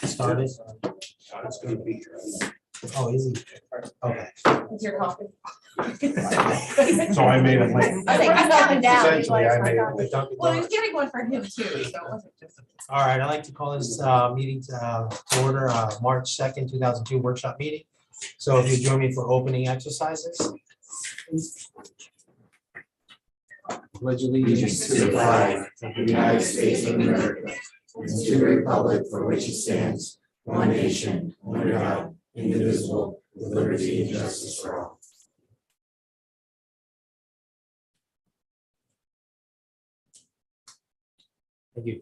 Started. It's gonna be here. Oh, is he? Okay. Is your coffee? So I made it late. I think it's up and down. Essentially, I made it late. Well, he's getting one for him too, so it wasn't just. All right, I'd like to call this meeting to order, March 2nd, 2002 workshop meeting. So if you join me for opening exercises. Pledge Allegiance to the flag of the United States of America and to the republic for which it stands, one nation, under God, indivisible, with liberty and justice for all. Thank you.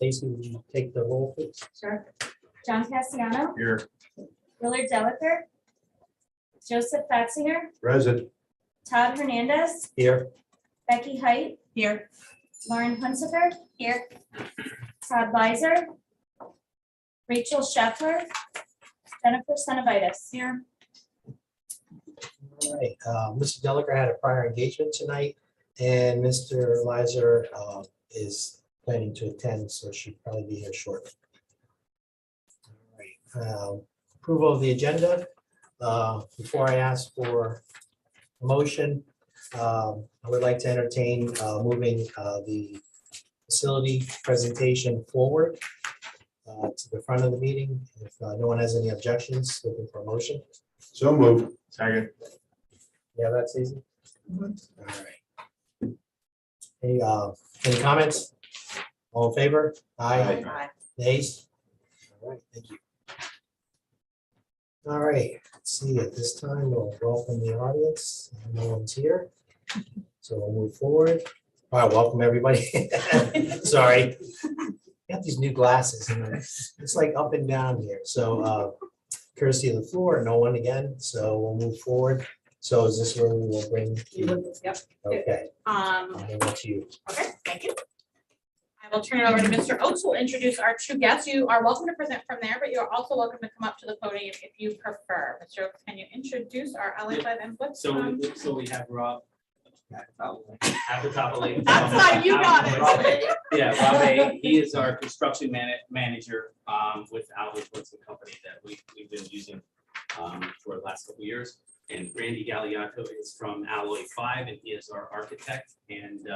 Stacy, will you take the roll, please? Sure. John Cassiano, Here. Willard Delacour, Joseph Fatsinger, Present. Todd Hernandez, Here. Becky Height, Here. Lauren Hunsifer, here, Todd Weiser, Rachel Scheffler, Jennifer Cenobitis, here. All right, Mr. Delacour had a prior engagement tonight, and Mr. Lizer is planning to attend, so she'll probably be here shortly. All right, approval of the agenda. Before I ask for a motion, I would like to entertain moving the facility presentation forward to the front of the meeting. If no one has any objections, looking for a motion. So moved. Second. Yeah, that's easy. All right. Any comments? All in favor? Aye. Aye. Nays? All right, thank you. All right, let's see, at this time, we'll welcome the audience. No one's here. So we'll move forward. All right, welcome, everybody. Sorry. Got these new glasses and it's like up and down here. So courtesy of the floor, no one again, so we'll move forward. So is this where we will bring? Yep. Okay, I'll hand it to you. Okay, thank you. I will turn it over to Mr. Oates, who will introduce our two guests. You are welcome to present from there, but you're also welcome to come up to the podium if you prefer. Mr. Oates, can you introduce our LA5 input? So we have Rob at the top of Lake. That's fine, you got it. Rob A. Yeah, Rob A. He is our construction manager with Alloy Woods and Company that we've been using for the last couple of years. And Randy Galliato is from Alloy 5, and he is our architect. And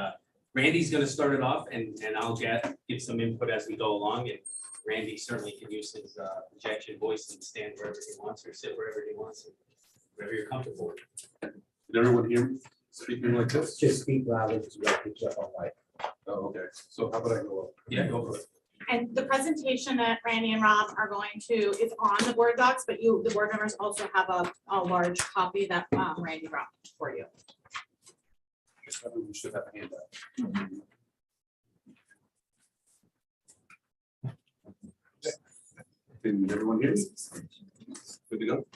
Randy's going to start it off, and I'll give some input as we go along. And Randy certainly can use his projection voice and stand wherever he wants or sit wherever he wants, wherever you're comfortable with. Can everyone hear me speaking like this? Just speak loudly because we have to keep on mic. Oh, okay. So how about I go up? Yeah, go for it. And the presentation that Randy and Rob are going to is on the board docs, but the board members also have a large copy that Randy brought for you. I guess everyone should have a handout. Can everyone hear me? Good to go?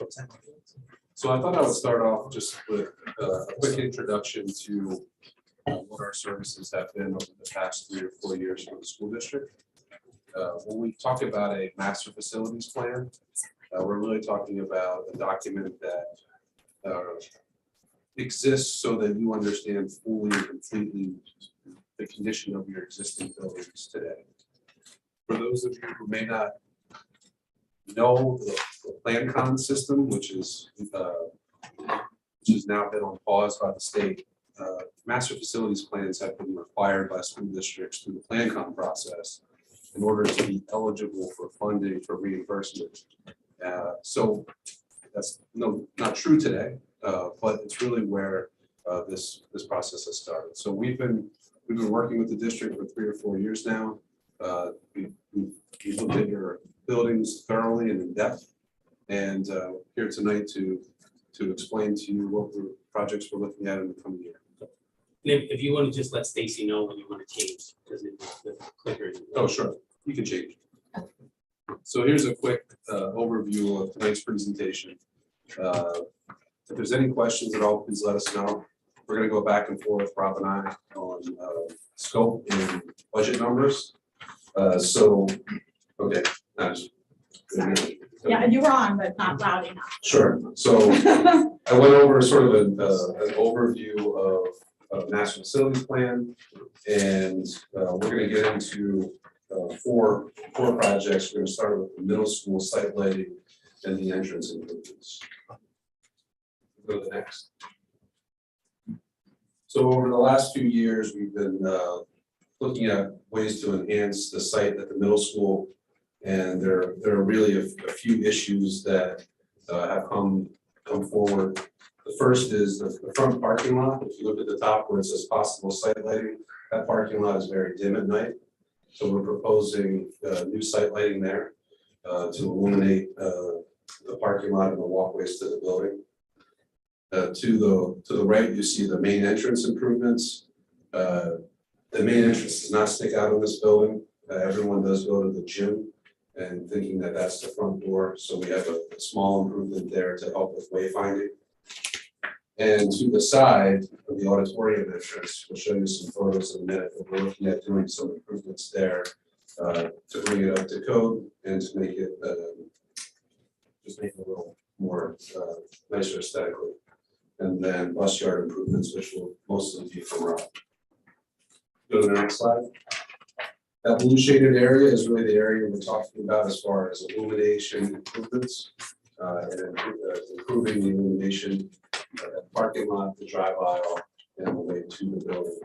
So I thought I would start off just with a quick introduction to what our services have been over the past 3 or 4 years for the school district. When we talk about a master facilities plan, we're really talking about a document that exists so that you understand fully and completely the condition of your existing buildings today. For those of you who may not know the PlanCon system, which has now been on pause by the state, master facilities plans have been required by school districts through the PlanCon process in order to be eligible for funding for reimbursement. So that's not true today, but it's really where this process has started. So we've been working with the district for 3 or 4 years now. We've looked at your buildings thoroughly and in depth, and here tonight to explain to you what the projects we're looking at in the coming year. If you want to just let Stacy know when you want to change, because the clicker. Oh, sure, you can change. So here's a quick overview of tonight's presentation. If there's any questions at all, please let us know. We're going to go back and forth, Rob and I, on scope and budget numbers. Okay, Yeah, you were on, but not loud enough. Sure. So I went over sort of an overview of master facilities plan, and we're going to get into four projects. We're going to start with the middle school site lighting and the entrance improvements. Go to the next. So over the last few years, we've been looking at ways to enhance the site at the middle school, and there are really a few issues that have come forward. The first is the front parking lot. If you look at the top where it says possible site lighting, that parking lot is very dim at night. So we're proposing new site lighting there to illuminate the parking lot and the walkways to the building. To the right, you see the main entrance improvements. The main entrance does not stick out of this building. Everyone does go to the gym and thinking that that's the front door. So we have a small improvement there to help with wayfinding. And to the side of the auditorium entrance, we'll show you some photos in a minute, but we're looking at doing some improvements there to bring it up to code and to make it just make it a little more nicer aesthetically. And then bus yard improvements, which will mostly be from Rob. Go to the next slide. That blue shaded area is really the area we're talking about as far as illumination improvements and improving the illumination of the parking lot, the drive aisle, and the way to the building.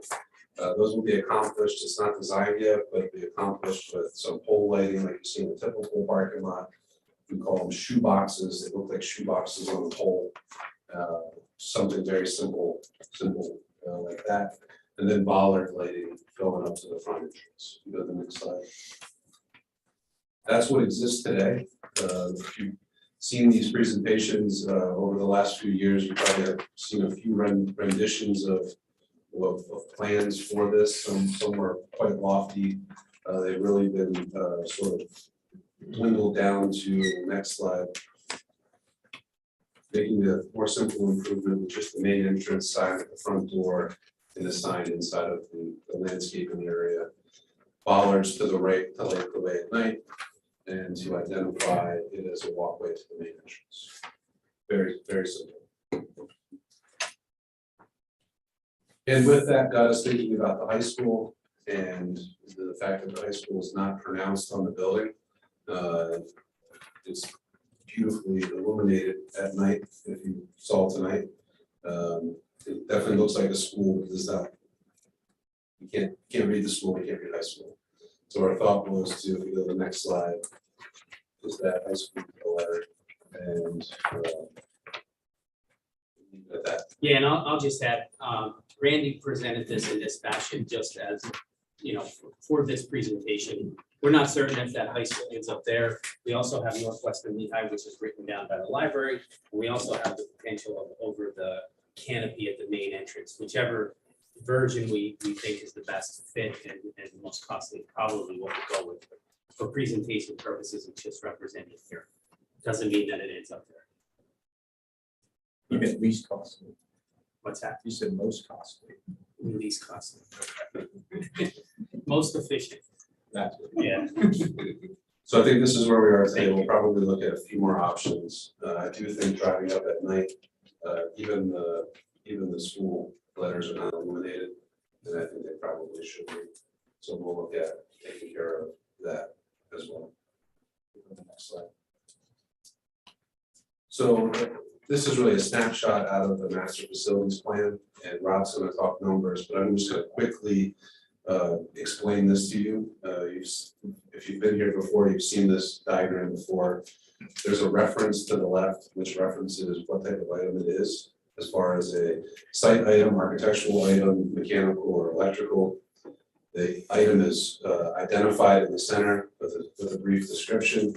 Those will be accomplished. It's not designed yet, but it'll be accomplished with some pole lighting like you see in a typical parking lot. We call them shoe boxes. They look like shoe boxes on a pole. Something very simple like that. And then bollard lighting going up to the front entrance. Go to the next slide. That's what exists today. If you've seen these presentations over the last few years, you probably have seen a few renditions of plans for this. Some were quite lofty. They've really been sort of dwindled down to the next slide. Making a more simple improvement with just the main entrance sign at the front door and the sign inside of the landscaping area. Bollards to the right to light the way at night, and to identify it as a walkway to the main entrance. Very, very simple. And with that, got us thinking about the high school and the fact that the high school is not pronounced on the building. It's beautifully illuminated at night. If you saw tonight, it definitely looks like a school, but it's not. You can't read the school, you can't read high school. So our thought was to, if you go to the next slide, is that high school letter and leave it at that. Yeah, and I'll just add, Randy presented this in this fashion just as, for this presentation. We're not certain if that high school ends up there. We also have Northwestern Lehigh, which is written down by the library. We also have the potential of over the canopy at the main entrance, whichever version we think is the best fit and most costly, probably what we go with. For presentation purposes, it's just represented here. Doesn't mean that it ends up there. You meant least costly. What's that? You said most costly. Least costly. Most efficient. That's it. Yeah. So I think this is where we are today. We'll probably look at a few more options. I do think driving up at night, even the school letters are not illuminated, and I think they probably should be. So we'll look at taking care of that as well. Go to the next slide. So this is really a snapshot out of the master facilities plan, and Rob's going to talk numbers, but I'm just going to quickly explain this to you. If you've been here before, you've seen this diagram before. There's a reference to the left, which references what type of item it is, as far as a site item, architectural item, mechanical or electrical. The item is identified in the center with a brief description.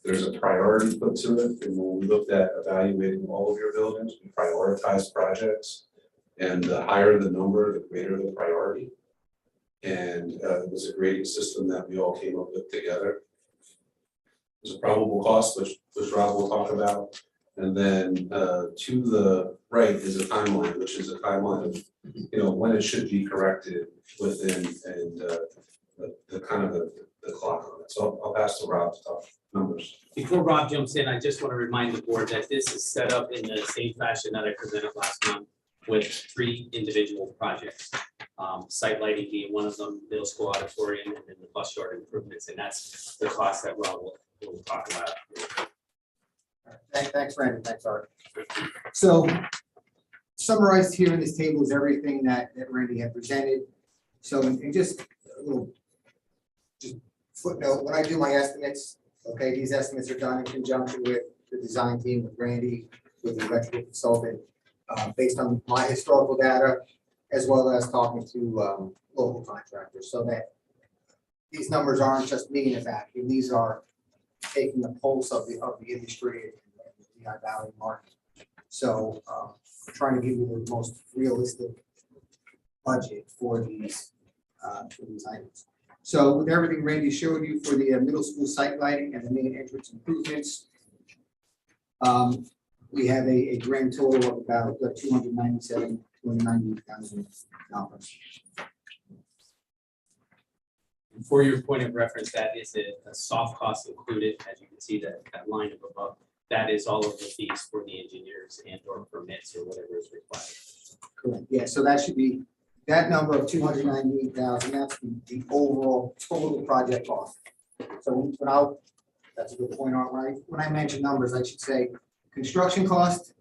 There's a priority put to it, and when we looked at evaluating all of your buildings, we prioritize projects, and the higher the number, the greater the priority. And it was a grading system that we all came up with together. There's a probable cost, which Rob will talk about. And then to the right is a timeline, which is a timeline of when it should be corrected within, and the kind of the the clock on it. So I'll pass to Rob to talk numbers. Before Rob jumps in, I just want to remind the board that this is set up in the same fashion that I presented last month with 3 individual projects. Site lighting being one of them, middle school auditorium, and then the bus yard improvements, and that's the cost that Rob will talk about. Thanks, Randy. Thanks, Art. So summarized here in this table is everything that Randy had presented. So, and just a little just footnote, when I do my estimates, okay, these estimates are done in conjunction with the design team, with Randy, with the electrical consultant, based on my historical data, as well as talking to local contractors, so that these numbers aren't just me in a vacuum. These are taking the pulse of the industry and the Lehigh Valley market. So trying to give you the most realistic budget for these items. So with everything Randy showed you for the middle school site lighting and the main entrance improvements, we have a grand total of about $290,000. And for your point of reference, that is a soft cost included, as you can see that line up above. That is all of the fees for the engineers and or permits or whatever is required. Correct. Yeah, so that should be, that number of 298,000, that's the overall total project cost. So without, that's a good point, Art, right? When I mention numbers, I should say construction cost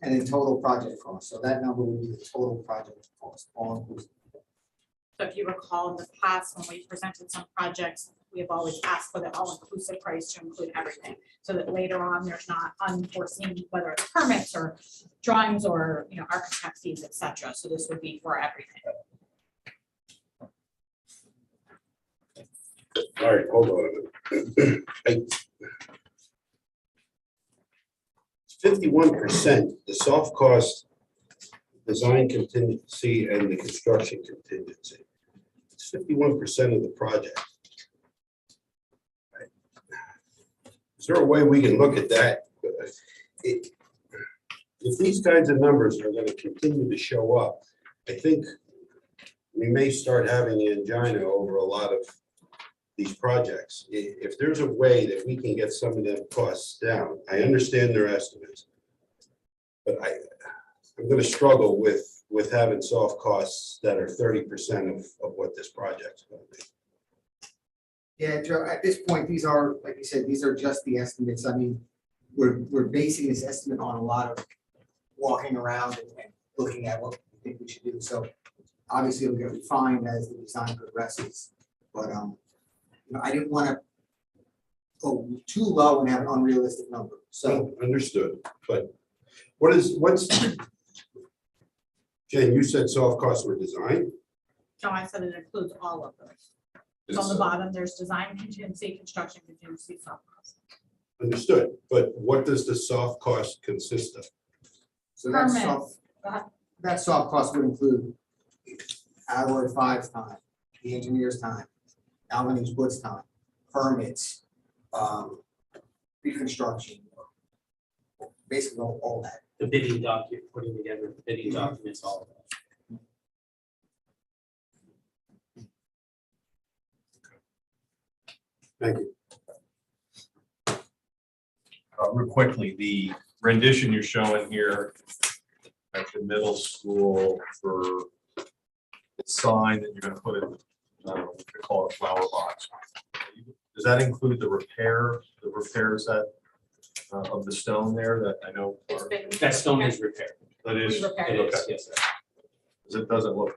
and then total project cost. So that number would be the total project cost, all inclusive. So if you recall in the past, when we presented some projects, we have always asked for the all-inclusive price to include everything, so that later on, there's not unforeseen, whether it's permits or drawings or, architect fees, et cetera. So this would be for everything. All right, hold on a minute. 51%, the soft cost, design contingency, and the construction contingency. It's 51% of the project. Right. Is there a way we can look at that? If these kinds of numbers are going to continue to show up, I think we may start having angina over a lot of these projects. If there's a way that we can get some of them costs down, I understand their estimates, but I'm going to struggle with having soft costs that are 30% of what this project's going to be. Yeah, Joe, at this point, these are, like you said, these are just the estimates. I mean, we're basing this estimate on a lot of walking around and looking at what we think we should do. So obviously it'll get refined as the design progresses, but I didn't want to go too low and have an unrealistic number. So Understood, but what's Jen, you said soft costs were design? No, I said it includes all of those. So on the bottom, there's design contingency, construction contingency, soft cost. Understood, but what does the soft cost consist of? so that Permits. soft, Go ahead. that soft cost would include our 5's time, the engineer's time, Albanese Woods time, permits, reconstruction, basically all that. The bidding document, putting together the bidding documents, all of that. Thank you. Real quickly, the rendition you're showing here at the middle school for the sign that you're going to put in, we call it a flower box. Does that include the repairs that of the stone there that I know It's are- been. That stone is repaired. that is? We repaired It it. is, yes, sir. 'Cause it doesn't look.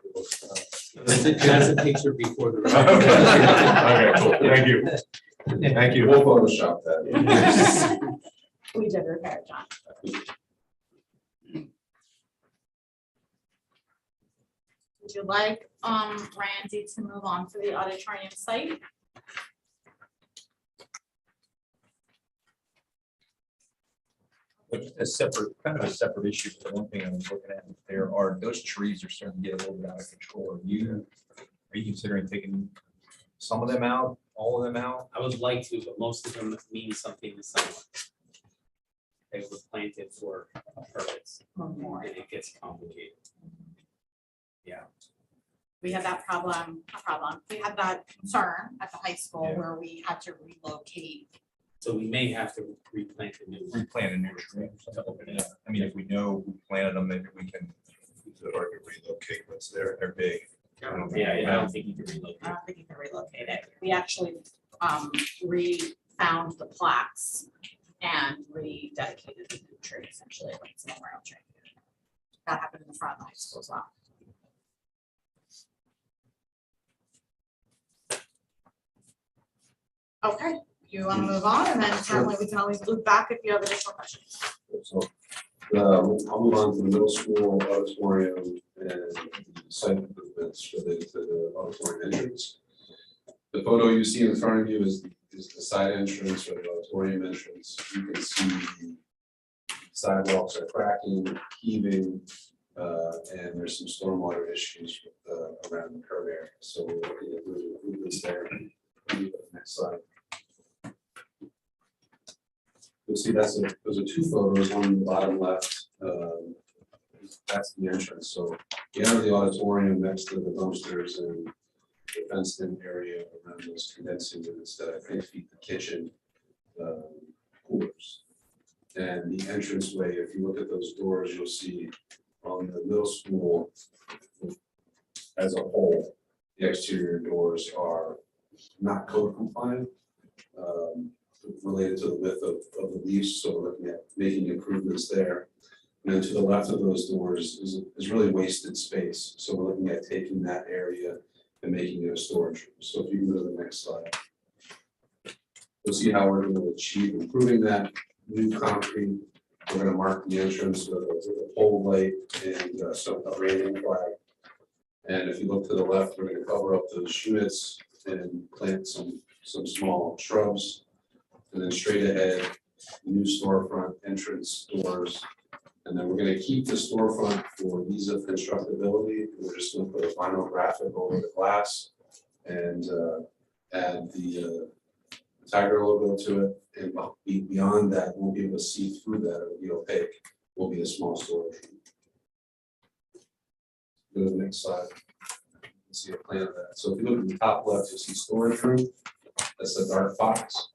That's a picture before the. Okay, cool. Thank you. Thank you. We'll Photoshop that. We did repair it, John. Would you like, Randy to move on to the auditorium site? But a separate, kind of a separate issue, but one thing I was looking at, those trees are starting to get a little bit out of control. Are you considering taking some of them out, all of them out? I would like to, but most of them mean something to someone. They were planted for a purpose, One more. and it gets complicated. Yeah. We had that we had that concern at the high school Yeah. where we had to relocate. So we may have to replant a new one. Replant a new tree to open it up. I mean, if we know who planted them, maybe we can. Or relocate what's there, they're big. Yeah, I don't think you can relocate. I don't think you can relocate it. We actually re-found the plaques and rededicated the new tree, essentially, like it's a memorial tree. That happened in the front of the high school as well. Okay, you want to move on, and then certainly we can always loop back if you have additional questions. So, I'll move on to the middle school auditorium and the site improvements related to the auditorium entrance. The photo you see in front of you is the side entrance or the auditorium entrance. You can see the sidewalks are cracking, heaving, and there's some stormwater issues around the curb area. So we're looking at those improvements there. Next slide. You'll see those are two photos, one in the bottom left. That's the entrance. So you enter the auditorium next to the dumpsters and the fenced in area around those condensing units that I think feed the kitchen coolers. And the entranceway, if you look at those doors, you'll see on the middle school as a whole, the exterior doors are not code compliant. Related to the width of the leaves, so we're looking at making improvements there. And then to the left of those doors is really wasted space, so we're looking at taking that area and making it a storage room. So if you can go to the next slide, you'll see how we're going to achieve improving that. New concrete, we're going to mark the entrance with a pole light and a raising flag. And if you look to the left, we're going to cover up those units and plant some small shrubs. And then straight ahead, new storefront entrance doors. And then we're going to keep the storefront for ease of constructability. We're just going to put a vinyl graphic over the glass and add the Tiger logo to it. And beyond that, we'll be able to see through that. It'll be opaque. Will be a small storage room. Go to the next slide. You can see a plan of that. So if you look at the top left, you'll see storage room. That's the dark box.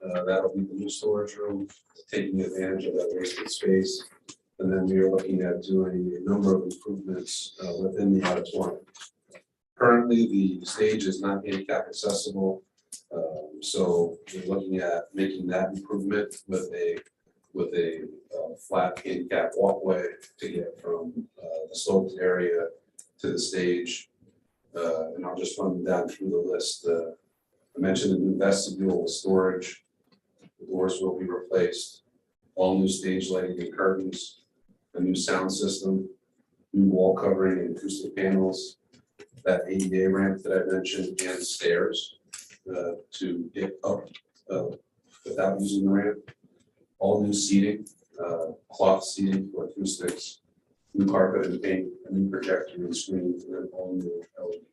That'll be the new storage room, taking advantage of that wasted space. And then we are looking at doing a number of improvements within the auditorium. Currently, the stage is not handicap accessible. So we're looking at making that improvement with a flat handicap walkway to get from the sloped area to the stage. And I'll just run down through the list. I mentioned the new vestibule with storage. The doors will be replaced. All new stage lighting and curtains. A new sound system. New wall covering and acoustic panels. That ADA ramp that I mentioned and stairs to get up without using the ramp. All new seating, cloth seating for acoustics. New carpet and paint, a new projector and screen, and then all new LED.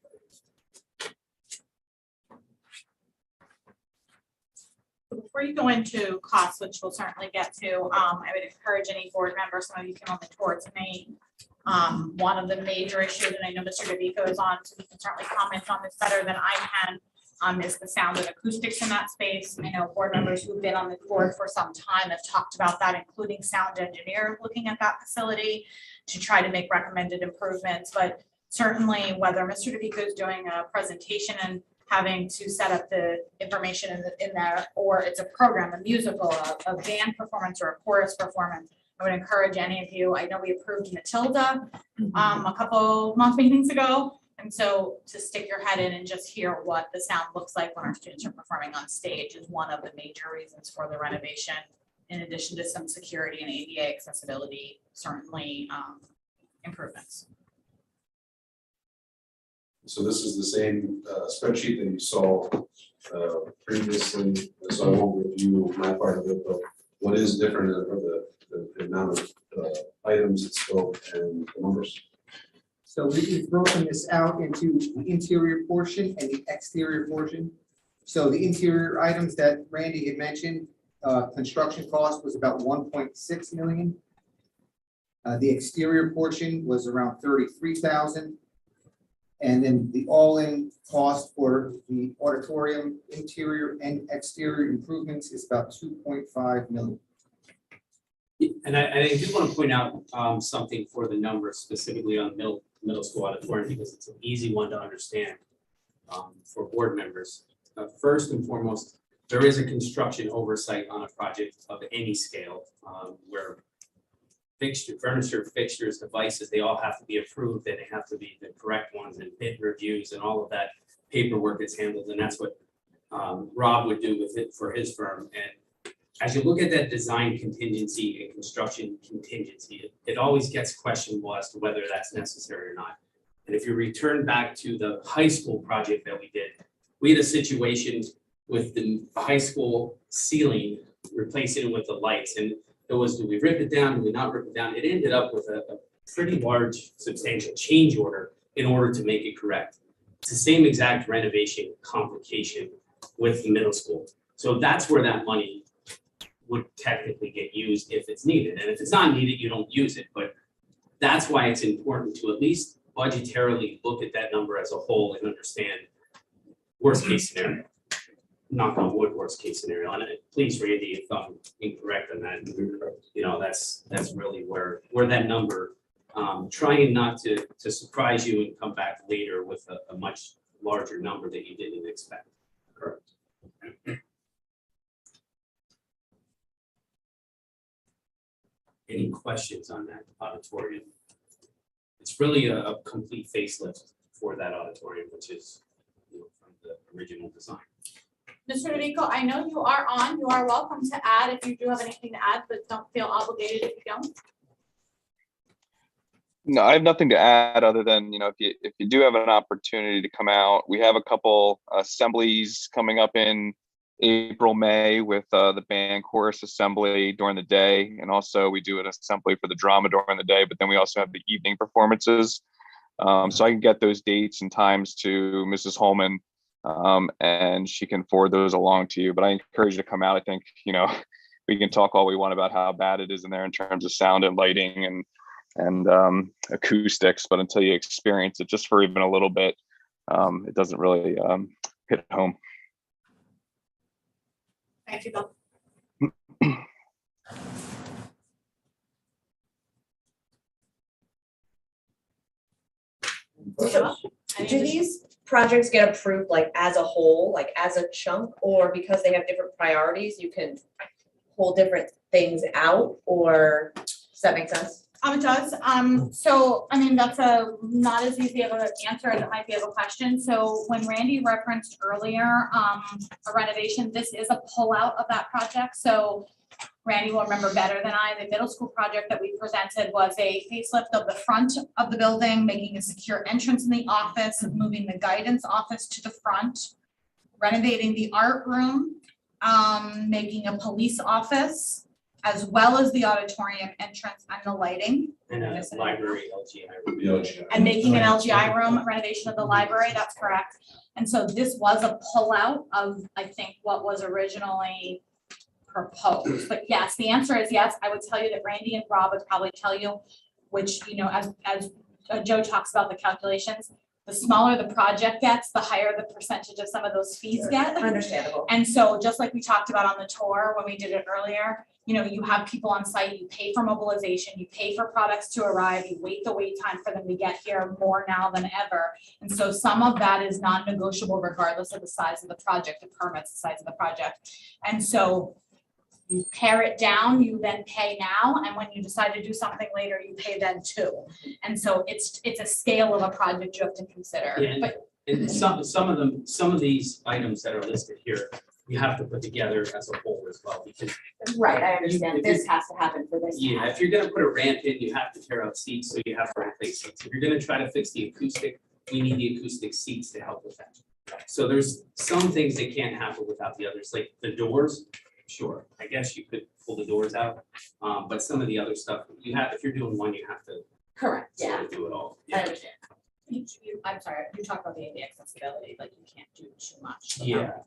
Before you go into costs, which we'll certainly get to, I would encourage any board members, some of you came on the tour tonight. One of the major issues, and I know Mr. DeVico is on, so he can certainly comment on this better than I can, is the sound and acoustics in that space. I know board members who've been on the board for some time have talked about that, including sound engineer looking at that facility to try to make recommended improvements. But certainly whether Mr. DeVico is doing a presentation and having to set up the information in there, or it's a program, a musical, a band performance or a chorus performance, I would encourage any of you. I know we approved Matilda a couple month meetings ago. And so to stick your head in and just hear what the sound looks like when our students are performing on stage is one of the major reasons for the renovation, in addition to some security and ADA accessibility, certainly improvements. So this is the same spreadsheet that you saw previously, so I won't review my part of it, but what is different are the amount of items, its scope, and the numbers. So we've broken this out into the interior portion and the exterior portion. So the interior items that Randy had mentioned, construction cost was about 1.6 million. The exterior portion was around 33,000. And then the all-in cost for the auditorium interior and exterior improvements is about 2.5 million. And I do want to point out something for the numbers specifically on middle school auditorium, because it's an easy one to understand for board members. First and foremost, there is a construction oversight on a project of any scale where furniture, fixtures, devices, they all have to be approved, and they have to be the correct ones, and bid reviews and all of that paperwork is handled, and that's what Rob would do with it for his firm. And as you look at that design contingency and construction contingency, it always gets questionable as to whether that's necessary or not. And if you return back to the high school project that we did, we had a situation with the high school ceiling, replacing it with the lights, and it was, do we rip it down, do we not rip it down? It ended up with a pretty large substantial change order in order to make it correct. It's the same exact renovation complication with the middle school. So that's where that money would technically get used if it's needed. And if it's not needed, you don't use it. But that's why it's important to at least budgetarily look at that number as a whole and understand worst case scenario. Knock on wood, worst case scenario. And please, Randy, if I'm incorrect on that, you know, that's really where that number, trying not to surprise you and come back later with a much larger number that you didn't expect. Correct. Any questions on that auditorium? It's really a complete facelift for that auditorium, which is, you know, from the original design. Mr. D'Amico, I know you are on, you are welcome to add if you do have anything to add, but don't feel obligated if you don't. No, I have nothing to add other than, you know, if you do have an opportunity to come out, we have a couple assemblies coming up in April, May with the band chorus assembly during the day. And also we do an assembly for the drama during the day, but then we also have the evening performances. So I can get those dates and times to Mrs. Holman, and she can forward those along to you. But I encourage you to come out. I think, you know, we can talk all we want about how bad it is in there in terms of sound and lighting and acoustics, but until you experience it just for even a little bit, it doesn't really hit home. Thank you, Bill. Do these projects get approved like as a whole, like as a chunk, or because they have different priorities, you can pull different things out, or does that make sense? It does. So, I mean, that's not as easy of an answer as it might be of a question. So when Randy referenced earlier, a renovation, this is a pullout of that project. So Randy will remember better than I, the middle school project that we presented was a facelift of the front of the building, making a secure entrance in the office, moving the guidance office to the front, renovating the art room, making a police office, as well as the auditorium entrance and the lighting. And a library LGI. And making an LGI room renovation of the library, that's correct. And so this was a pullout of, I think, what was originally proposed. But yes, the answer is yes. I would tell you that Randy and Rob would probably tell you, which, you know, as Joe talks about the calculations, the smaller the project gets, the higher the percentage of some of those fees get. Understandable. And so just like we talked about on the tour when we did it earlier, you know, you have people on site, you pay for mobilization, you pay for products to arrive, you wait the wait time for them to get here more now than ever. And so some of that is non-negotiable regardless of the size of the project, the permits, the size of the project. And so you pare it down, you then pay now, and when you decide to do something later, you pay then too. And so it's a scale of a project you have to consider. Yeah, But and some of these items that are listed here, you have to put together as a whole as well, because Right, I understand. If This has to happen for this. to yeah, happen. if you're gonna put a ramp in, you have to tear out seats, so you have to replace seats. If you're gonna try to fix the acoustic, we need the acoustic seats to help with that. So there's some things that can't happen without the others, like the doors. Sure, I guess you could pull the doors out, but some of the other stuff, you have, if you're doing one, you have to Correct, sort yeah, of do it all. I Yeah. understand. I'm sorry, you talked about the AV accessibility, like you can't do too much. Yeah.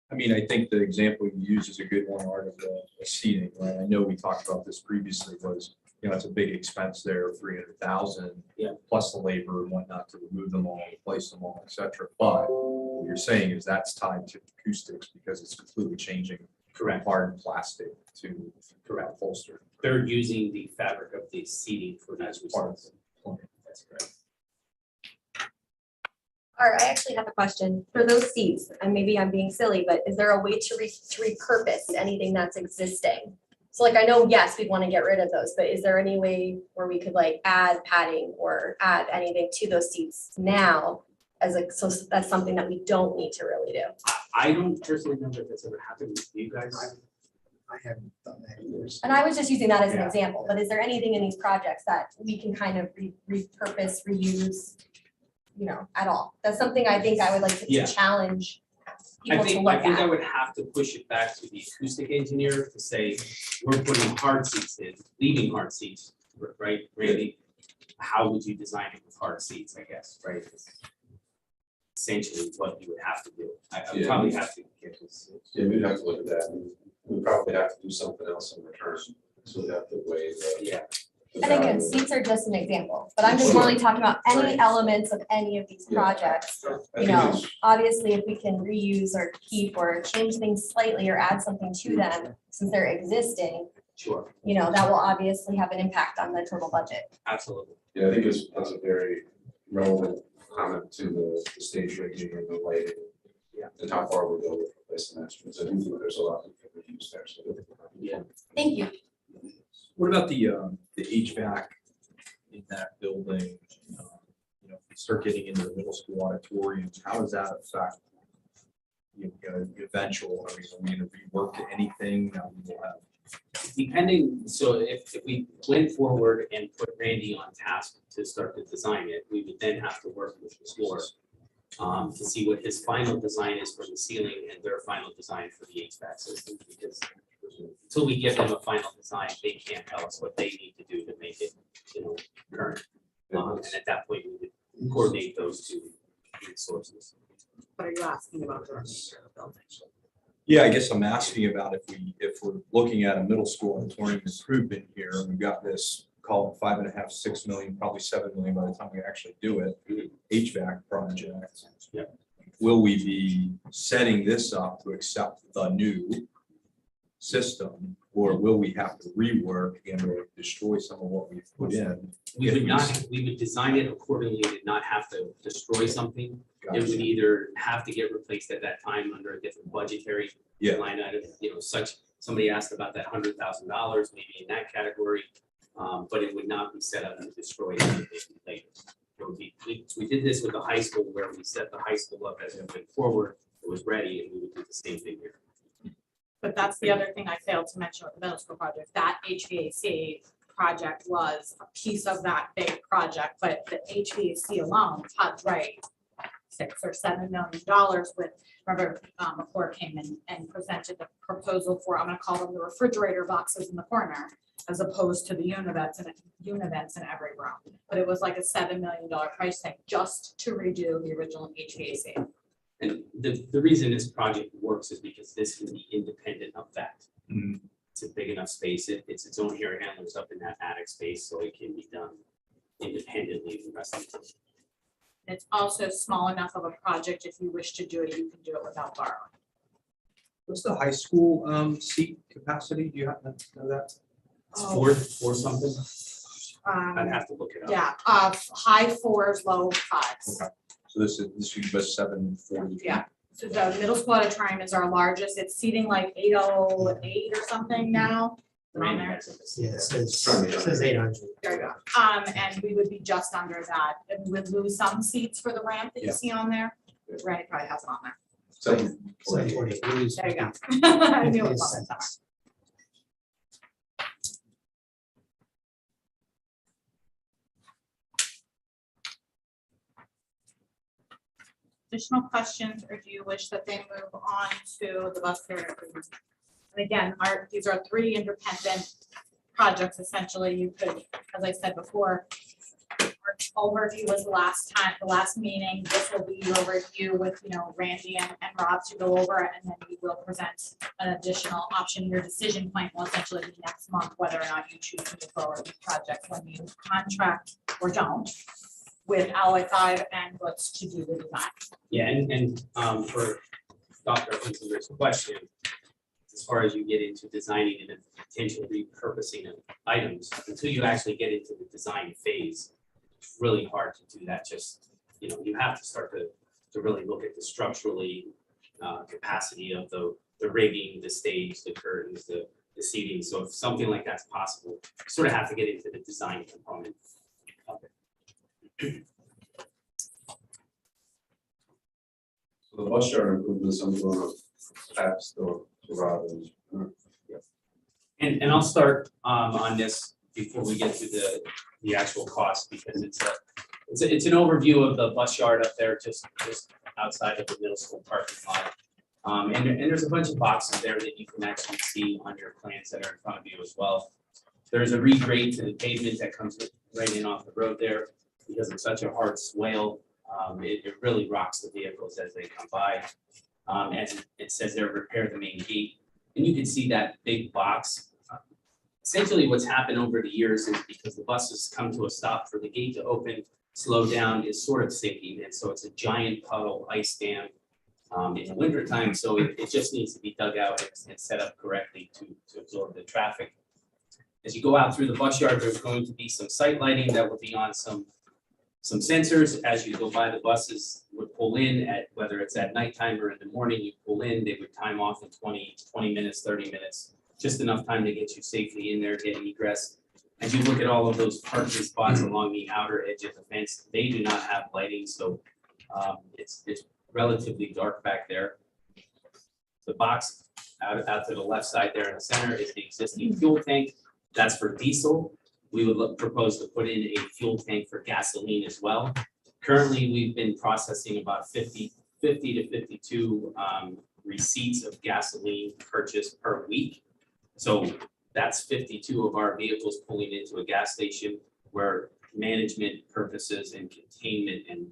I mean, I think the example you use is a good one, Art, of the seating, right? I know we talked about this previously, was it's a big expense there, 300,000. Yeah. Plus the labor and whatnot to remove them all, replace them all, et cetera. But what you're saying is that's tied to acoustics because it's completely changing from Correct. hard plastic to Correct. upholstered. They're using the fabric of the seating for that Part of reason. That's correct. All right, I actually have a question for those seats, and maybe I'm being silly, but is there a way to repurpose anything that's existing? So like, I know, yes, we want to get rid of those, but is there any way where we could like add padding or add anything to those seats now? So that's something that we don't need to really do. I don't personally know if that's ever happened with you guys. I haven't done that in years. And I was just using that as an Yeah. example, but is there anything in these projects that we can kind of repurpose, reuse, at all? That's something I think I would like to Yeah. challenge I people to think, look I think I at. would have to push it back to the acoustic engineer to say, we're putting hard seats in, leaving hard seats, right, Randy? How would you design it with hard seats, I guess, right? Essentially what you would have to do. I would Yeah. probably have to get this. Yeah, we'd have to look at that, and we'd probably have to do something else in return, so we'd have to weigh the. Yeah. And again, seats are just an example, but I'm just really talking about any elements of any of these Yeah. projects. Obviously, if we can reuse or keep or change things slightly or add something to them, since they're existing, Sure, that will obviously have an impact on the total budget. absolutely. Yeah, I think that's a very relevant comment to the stage rigging and the lighting. Yeah. And how far we'll go with replacing extras. I do think there's a lot we can reuse there, so. Yeah. Thank you. What about the HVAC in that building? If you start getting into the middle school auditoriums, how does that affect eventual, are we going to rework anything that we will have? Depending, so if we went forward and put Randy on task to start to design it, we would then have to work with the floor to see what his final design is for the ceiling and their final design for the HVAC system, because until we give them a final design, they can't tell us what they need to do to make it, current. And at that point, we would coordinate those two resources. What are you asking about the remainder of the building? Yeah, I guess I'm asking about if we're looking at a middle school auditorium improvement here, and we've got this, call it 5.5, 6 million, probably 7 million by the time we actually do it, HVAC project. Yeah. Will we be setting this up to accept the new system, or will we have to rework and or destroy some of what we've put in? We would design it accordingly to not have to destroy something. It would either have to get replaced at that time under a different budgetary Yeah. line item, somebody asked about that $100,000, maybe in that category. But it would not be set up to destroy anything later. It would be, we did this with the high school where we set the high school up as it went forward, it was ready, and we would do the same thing here. But that's the other thing I failed to mention with the middle school project. That HVAC project was a piece of that big project, but the HVAC alone cut $6 or $7 million with, remember, McClure came in and presented the proposal for, I'm gonna call them the refrigerator boxes in the corner, as opposed to the univents in every room. But it was like a $7 million price tag just to redo the original HVAC. And the reason this project works is because this can be independent of that. Mhm. It's a big enough space, it's its own air handlers up in that attic space, so it can be done independently of the rest of the time. It's also small enough of a project, if you wish to do it, you can do it without borrowing. What's the high school seat capacity? Do you happen to know that? It's Oh. four something, I'd have to look it up. Yeah, high 4s, low 5s. Okay. So this should be 740. Yeah. So the middle school auditorium is our largest. It's seating like 808 or something now. Is it on there? Yeah, it says 800. There you go. And we would be just under that. And we would lose some seats for the ramp that you Yeah. see on there. Randy probably has it on there. 740. There you go. I knew it was on there somewhere. Additional questions, or do you wish that they move on to the bus fare improvements? And again, these are 3 independent projects. Essentially, you could, as I said before, our overview was the last meeting. This will be your review with, Randy and Rob to go over, and then we will present an additional option. Your decision point will essentially be next month, whether or not you choose to move forward with the project when you contract or don't with Alloy 5 and what's to do the design. Yeah, and for Dr. Hunziker's question, as far as you get into designing and then potential repurposing of items, until you actually get into the design phase, it's really hard to do that. Just, you have to start to really look at the structurally capacity of the rigging, the stage, the curtains, the seating. So if something like that's possible, you sort of have to get into the design component of it. So the bus yard improvements, I'm going to pass to Rob. And I'll start on this before we get to the actual cost, because it's an overview of the bus yard up there, just outside of the middle school parking lot. And there's a bunch of boxes there that you can actually see on your plans that are in front of you as well. There's a regrade to the pavement that comes right in off the road there, because it's such a hard swale. It really rocks the vehicles as they come by. And it says there, repair the main gate. And you can see that big box. Essentially what's happened over the years is because the buses come to a stop for the gate to open, slow down, is sort of sinking. And so it's a giant puddle ice dam in the wintertime. So it just needs to be dug out and set up correctly to absorb the traffic. As you go out through the bus yard, there's going to be some site lighting that will be on some sensors. As you go by, the buses would pull in at, whether it's at nighttime or in the morning, you pull in, they would time off in 20 minutes, 30 minutes, just enough time to get you safely in there, get egress. As you look at all of those parking spots along the outer edge of the fence, they do not have lighting, so it's relatively dark back there. The box out to the left side there in the center is the existing fuel tank. That's for diesel. We would propose to put in a fuel tank for gasoline as well. Currently, we've been processing about 50 to 52 receipts of gasoline purchased per week. So that's 52 of our vehicles pulling into a gas station, where management purposes and containment and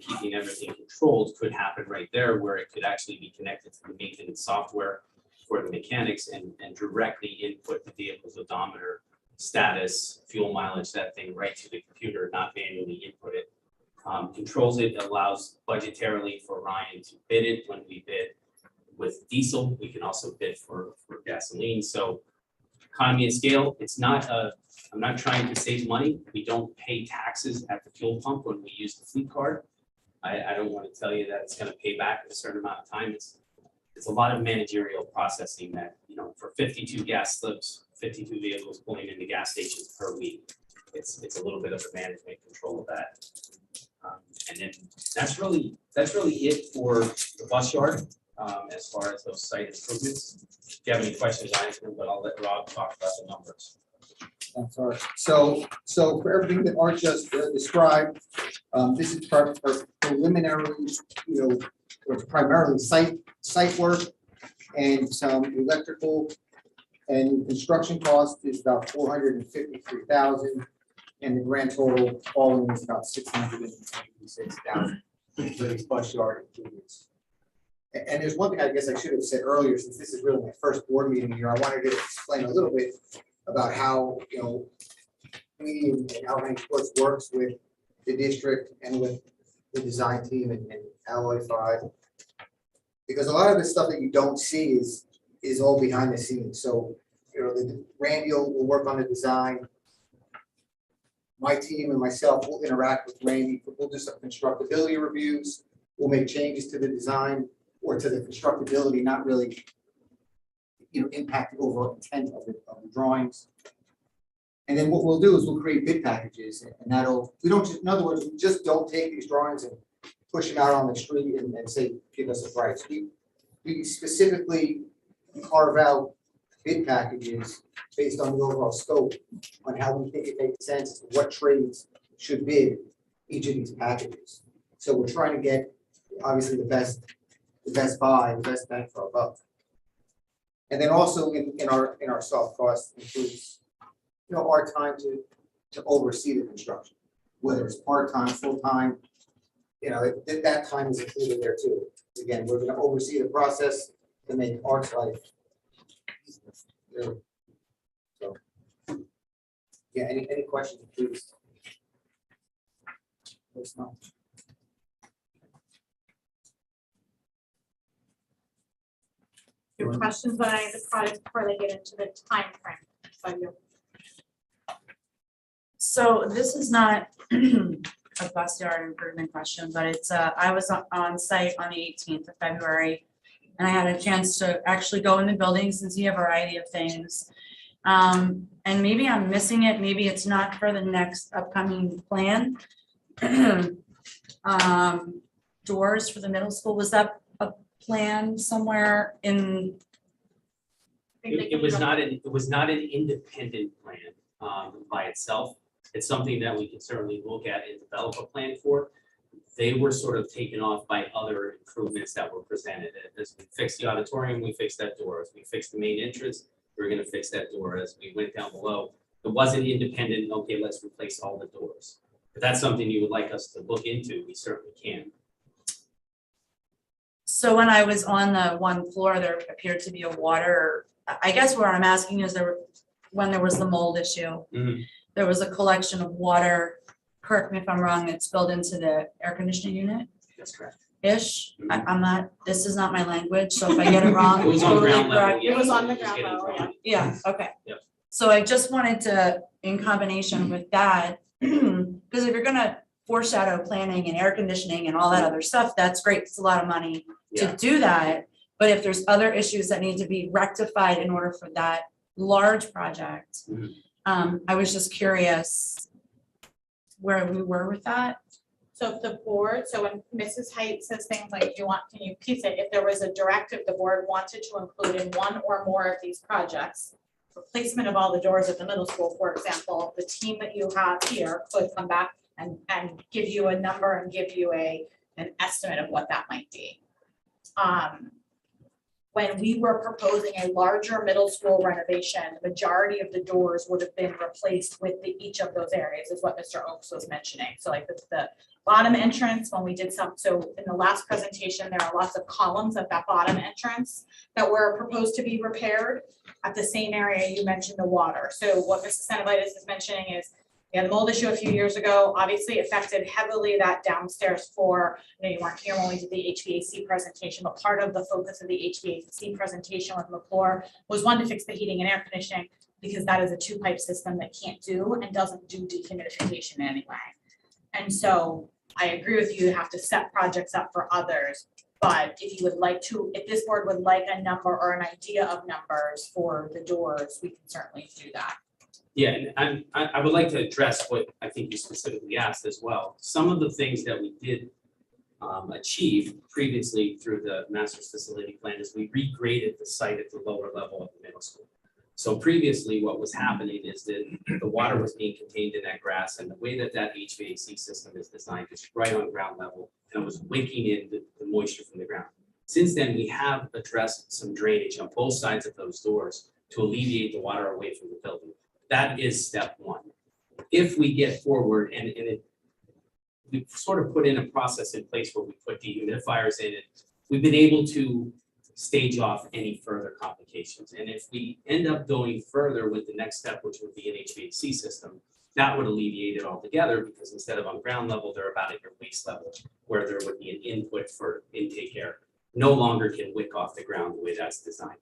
keeping everything controlled could happen right there, where it could actually be connected to the maintenance software for the mechanics and directly input the vehicle's odometer, status, fuel mileage, that thing right to the computer, not manually input it. Controls it, allows budgetarily for Ryan to bid it when we bid with diesel. We can also bid for gasoline. So economy of scale, it's not I'm not trying to save money. We don't pay taxes at the fuel pump when we use the fleet card. I don't want to tell you that it's going to pay back in a certain amount of time. It's a lot of managerial processing that, for 52 gas slips, 52 vehicles pulling into gas stations per week, it's a little bit of a management control of that. And then that's really it for the bus yard as far as those site improvements. If you have any questions, I answer them, but I'll let Rob talk about the numbers. That's all right. So for everything that Art just described, this is preliminary, or primarily site work and some electrical and construction cost is about $453,000, and the grand total all in is about $686,000 for these bus yard improvements. And there's one thing I guess I should have said earlier, since this is really my first board meeting here, I wanted to explain a little bit about how, we and how Sports works with the district and with the design team and Alloy 5. Because a lot of the stuff that you don't see is all behind the scenes. So, Randy will work on the design. My team and myself will interact with Randy. We'll do some constructability reviews. We'll make changes to the design or to the constructability, not really, impact the overall intent of the drawings. And then what we'll do is we'll create bid packages, and in other words, we just don't take these drawings and push them out on the street and say, give us a price. We specifically carve out bid packages based on the overall scope on how we think it makes sense, to what trades should bid each of these packages. So we're trying to get obviously the best buy, the best bang for our buck. And then also in our soft costs includes, our time to oversee the construction. whether it's part-time, full-time, you know, that time is included there too. Again, we're gonna oversee the process to make Art's life easier. So, yeah, any questions, please? Let us know. Your questions on any of the products before they get into the timeframe. So you So this is not a bus yard improvement question, but it's, I was on site on the 18th of February. And I had a chance to actually go in the buildings and see a variety of things. And maybe I'm missing it, maybe it's not for the next upcoming plan. Doors for the middle school, was that a plan somewhere in? It was not an independent plan by itself. It's something that we can certainly look at and develop a plan for. They were sort of taken off by other improvements that were presented. As we fixed the auditorium, we fixed that door. As we fixed the main entrance, we're gonna fix that door. As we went down below, it wasn't independent, okay, let's replace all the doors. If that's something you would like us to look into, we certainly can. So when I was on the one floor, there appeared to be a water, I guess where I'm asking is when there was the mold issue, there was a collection of water, correct me if I'm wrong, it's spilled into the air conditioning unit? That's correct. Ish, I'm not, this is not my language, so if I get it wrong. It was on totally ground level, correct. yeah. It was on the Just ground getting level, drawn. Yeah, okay. Yep. So I just wanted to, in combination with that, because if you're gonna foreshadow planning and air conditioning and all that other stuff, that's great, it's a lot of money to Yeah. do that. But if there's other issues that need to be rectified in order for that large project, I was just curious where we were with that. So if the board, so when Mrs. Height says things like, can you piece it, if there was a directive the board wanted to include in one or more of these projects, replacement of all the doors at the middle school, for example, the team that you have here could come back and give you a number and give you an estimate of what that might be. When we were proposing a larger middle school renovation, the majority of the doors would have been replaced with each of those areas, is what Mr. Oaks was mentioning. So like the bottom entrance, when we did so in the last presentation, there are lots of columns at that bottom entrance that were proposed to be repaired. At the same area, you mentioned the water. So what Mrs. Cenobitis is mentioning is, we had the mold issue a few years ago, obviously affected heavily that downstairs floor. I know you weren't here when we did the HVAC presentation, but part of the focus of the HVAC presentation with McClure was one, to fix the heating and air conditioning, because that is a two-pipe system that can't do and doesn't do dehumidification anyway. And so I agree with you, you have to set projects up for others. But if you would like to, if this board would like a number or an idea of numbers for the doors, we can certainly do that. Yeah, and I would like to address what I think you specifically asked as well. Some of the things that we did achieve previously through the master's facility plan is we regraded the site at the lower level of the middle school. So previously what was happening is that the water was being contained in that grass, and the way that HVAC system is designed is right on ground level, and it was wicking in the moisture from the ground. Since then, we have addressed some drainage on both sides of those doors to alleviate the water away from the building. That is step one. If we get forward and we've sort of put in a process in place where we put dehumidifiers in it, we've been able to stage off any further complications. And if we end up going further with the next step, which would be an HVAC system, that would alleviate it altogether, because instead of on ground level, they're about at your waist level, where there would be an input for intake air. No longer can wick off the ground the way that's designed.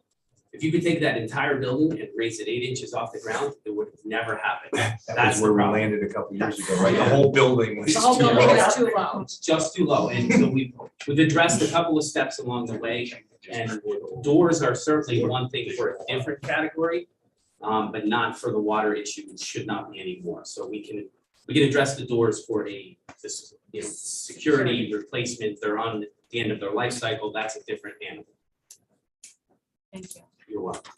If you could take that entire building and raise it 8 inches off the ground, it would have never happened. That That's was the where we problem. landed a couple years ago, right? The whole building was. The whole too building low. is too low. It's just too low, and so we've addressed a couple of steps along the way, and doors are certainly one thing for a different category, but not for the water issue. It should not be anymore. So we can address the doors for security replacement. They're on the end of their life cycle. That's a different animal. Thank you. You're welcome.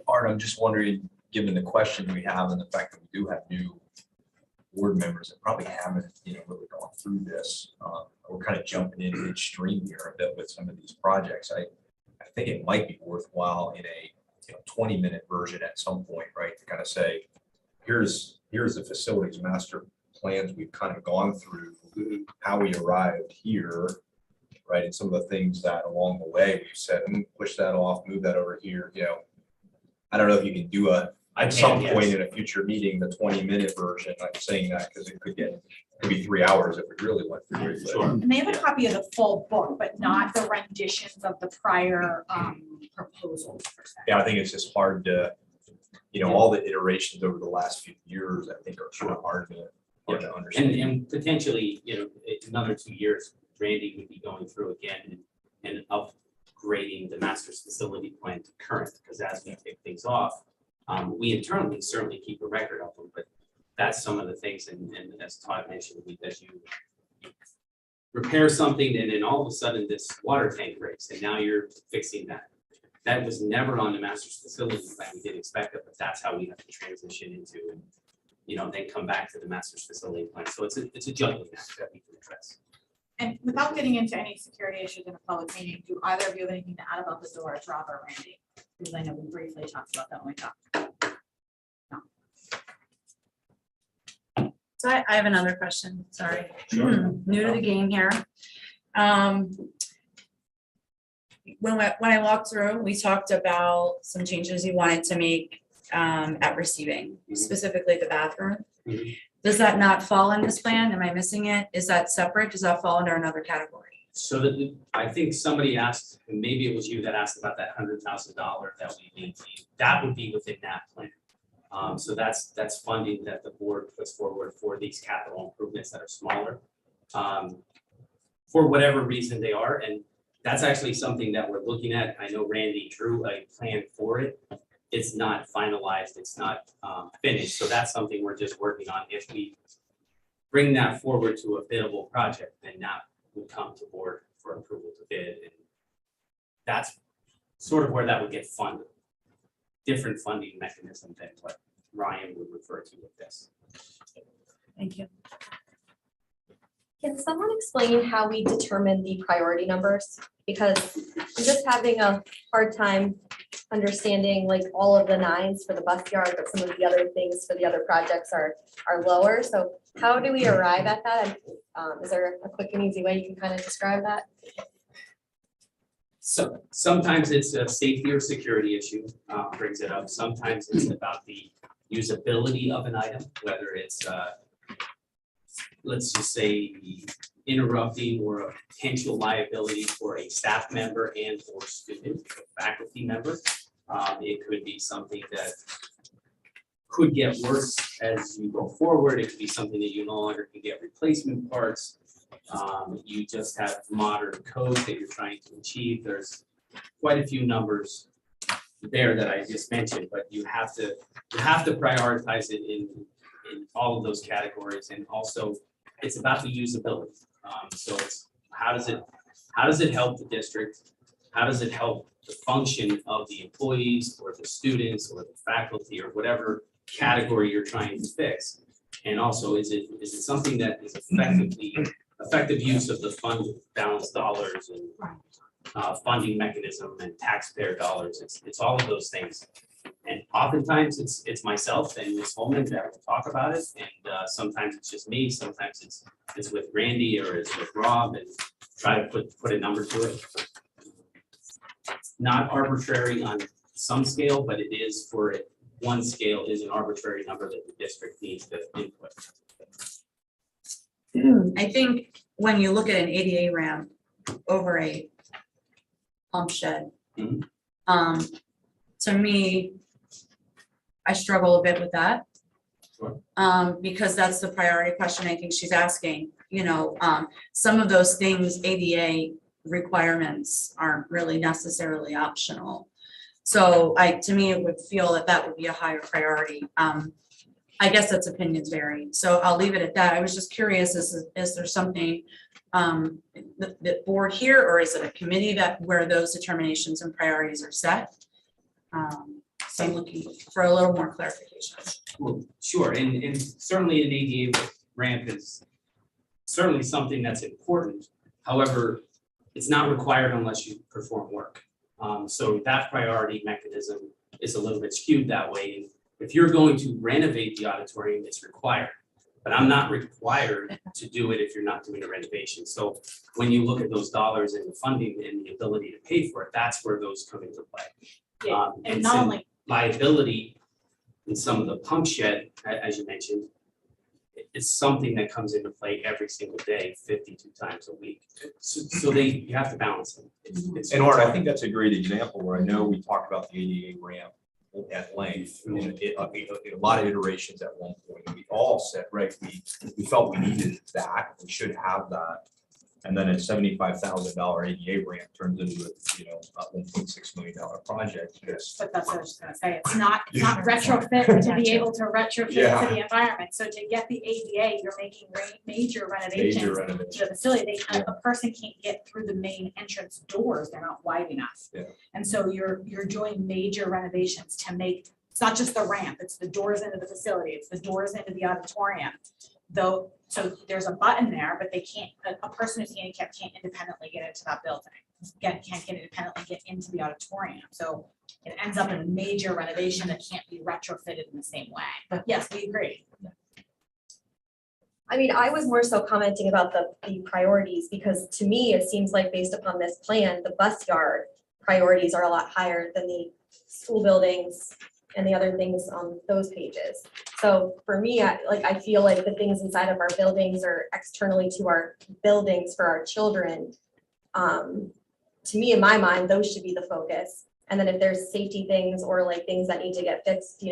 Art, I'm just wondering, given the question we have and the fact that we do have new board members that probably haven't, really gone through this, we're kind of jumping in midstream here a bit with some of these projects. I think it might be worthwhile in a 20-minute version at some point, right, to kind of say, here's the facilities master plans we've kind of gone through, how we arrived here, right? And some of the things that along the way we said, push that off, move that over here, you know. I don't know if you can do at some point in a future meeting, the 20-minute version. I'm saying that because it could be 3 hours if we really went through it. Sure. And they have a copy of the full book, but not the renditions of the prior proposals per se. Yeah, I think it's just hard to, you know, all the iterations over the last few years, I think are sort of hard to understand. And potentially, you know, another 2 years, Randy would be going through again and upgrading the master's facility plan to current, because as we take things off, we internally certainly keep a record of them, but that's some of the things, and as Todd mentioned, as you repair something and then all of a sudden this water tank breaks and now you're fixing that. That was never on the master's facility plan. We didn't expect it, but that's how we have to transition into and, you know, then come back to the master's facility plan. So it's a juggling act that we can address. And without getting into any security issues in a public meeting, do either of you have anything to add about the doors, Rob or Randy? Because I know we briefly talked about that when we talked. So I have another question, sorry. New to the game here. When I walked through, we talked about some changes you wanted to make at receiving, specifically the bathroom. Does that not fall in this plan? Am I missing it? Is that separate? Does that fall under another category? So I think somebody asked, and maybe it was you that asked about that $100,000 that we maintain. That would be within that plan. So that's funding that the board puts forward for these capital improvements that are smaller. For whatever reason they are, and that's actually something that we're looking at. I know Randy drew a plan for it. It's not finalized, it's not finished. So that's something we're just working on. If we bring that forward to a biddable project, then that would come to board for approval to bid. And that's sort of where that would get funded. Different funding mechanism than what Ryan would refer to with this. Thank you. Can someone explain how we determine the priority numbers? Because I'm just having a hard time understanding like all of the nines for the bus yard, but some of the other things for the other projects are lower. So how do we arrive at that? Is there a quick and easy way you can kind of describe that? So sometimes it's a safety or security issue, brings it up. Sometimes it's about the usability of an item, whether it's, let's just say, interrupting or a potential liability for a staff member and or student, faculty member. It could be something that could get worse as you go forward. It could be something that you no longer can get replacement parts. You just have modern code that you're trying to achieve. There's quite a few numbers there that I just mentioned, but you have to prioritize it in all of those categories. And also it's about the usability. So it's how does it help the district? How does it help the function of the employees or the students or the faculty or whatever category you're trying to fix? And also, is it something that is effective use of the fund balance dollars and funding mechanism and taxpayer dollars? It's all of those things. And oftentimes it's myself and Ms. Holman that will talk about it. And sometimes it's just me, sometimes it's with Randy or it's with Rob and try to put a number to it. It's not arbitrary on some scale, but it is for it. One scale is an arbitrary number that the district needs to input. I think when you look at an ADA ramp over a pump shed, to me, I struggle a bit with that. Sure. Because that's the priority question I think she's asking. You know, some of those things, ADA requirements aren't really necessarily optional. So to me, it would feel that would be a higher priority. I guess that's opinions vary. So I'll leave it at that. I was just curious, is there something the board here, or is it a committee where those determinations and priorities are set? So I'm looking for a little more clarification. Well, sure, and certainly an ADA ramp is certainly something that's important. However, it's not required unless you perform work. So that priority mechanism is a little bit skewed that way. If you're going to renovate the auditorium, it's required. But I'm not required to do it if you're not doing a renovation. So when you look at those dollars and the funding and the ability to pay for it, that's where those come into play. Yeah, and And not some only, liability in some of the pump shed, as you mentioned, it's something that comes into play every single day, 52 times a week. So you have to balance them. And Art, I think that's a great example where I know we talked about the ADA ramp at length, and a lot of iterations at one point. We all said, right, we felt we needed that, we should have that. And then a $75,000 ADA ramp turns into a $1.6 million project. Yes. but that's what I was just gonna say, it's not retrofit to be able to retrofit to the environment. So to get the ADA, you're making major renovations Major to renovation. the facility. A person can't get through the main entrance doors, they're not wide enough. Yeah. And so you're doing major renovations to make, it's not just the ramp, it's the doors into the facility, it's the doors into the auditorium. Though, so there's a button there, but they can't, a person who's handicapped can't independently get into that building. Can't independently get into the auditorium. So it ends up in a major renovation that can't be retrofitted in the same way. But yes, we agree. I mean, I was more so commenting about the priorities, because to me, it seems like based upon this plan, the bus yard priorities are a lot higher than the school buildings and the other things on those pages. So for me, I feel like the things inside of our buildings or externally to our buildings for our children, to me, in my mind, those should be the focus. And then if there's safety things or like things that need to get fixed,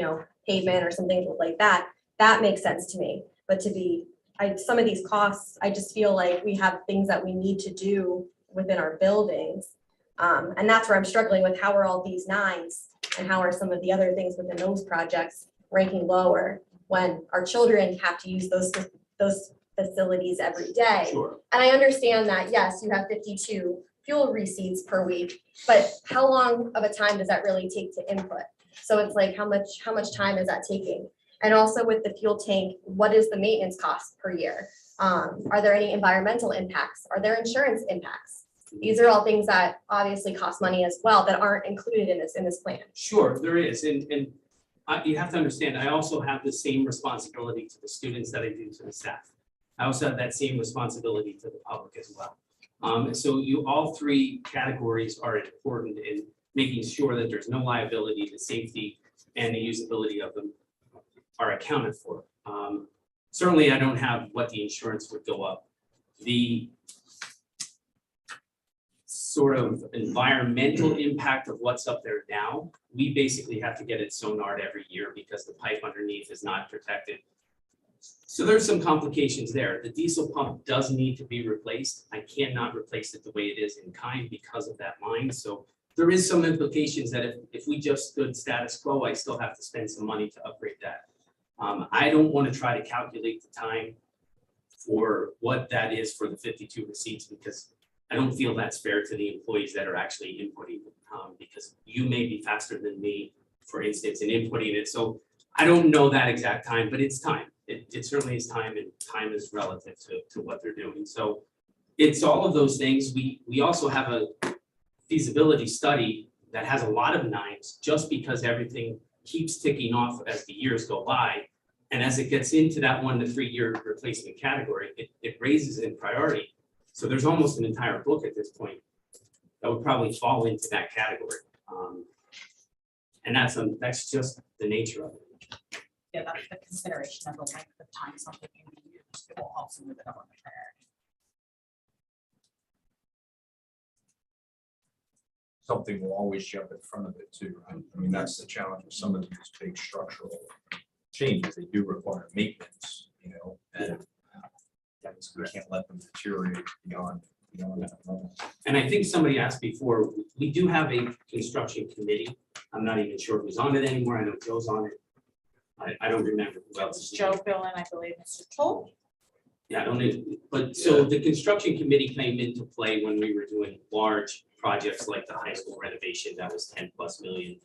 pavement or something like that, that makes sense to me. But some of these costs, I just feel like we have things that we need to do within our buildings. And that's where I'm struggling with, how are all these nines and how are some of the other things within those projects ranking lower when our children have to use those facilities every day. Sure. And I understand that, yes, you have 52 fuel receipts per week, but how long of a time does that really take to input? So it's like, how much time is that taking? And also with the fuel tank, what is the maintenance cost per year? Are there any environmental impacts? Are there insurance impacts? These are all things that obviously cost money as well that aren't included in this plan. Sure, there is, and you have to understand, I also have the same responsibility to the students that I do to the staff. I also have that same responsibility to the public as well. So all three categories are important in making sure that there's no liability, the safety and the usability of them are accounted for. Certainly, I don't have what the insurance would go up. The sort of environmental impact of what's up there now, we basically have to get it sonared every year because the pipe underneath is not protected. So there's some complications there. The diesel pump does need to be replaced. I cannot replace it the way it is in kind because of that line. So there is some implications that if we just stood status quo, I still have to spend some money to upgrade that. I don't want to try to calculate the time for what that is for the 52 receipts, because I don't feel that's fair to the employees that are actually inputting, because you may be faster than me, for instance, in inputting it. So I don't know that exact time, but it's time. It certainly is time, and time is relative to what they're doing. So it's all of those things. We also have a feasibility study that has a lot of nines, just because everything keeps ticking off as the years go by. And as it gets into that 1 to 3 year replacement category, it raises in priority. So there's almost an entire book at this point that would probably fall into that category. And that's just the nature of it. Yeah, that's the consideration of the length of time something can be used. It will also move it up on the priority. Something will always jump in front of it too, right? I mean, that's the challenge with some of these big structural changes. They do require maintenance, and we can't let them deteriorate beyond that level. And I think somebody asked before, we do have a construction committee. I'm not even sure who's on it anymore. I know Joe's on it. I don't remember who else is. Joe, Bill, and I believe Mr. Toll. Yeah, I don't know, but so the construction committee came into play when we were doing large projects like the high school renovation, that was 10+ million.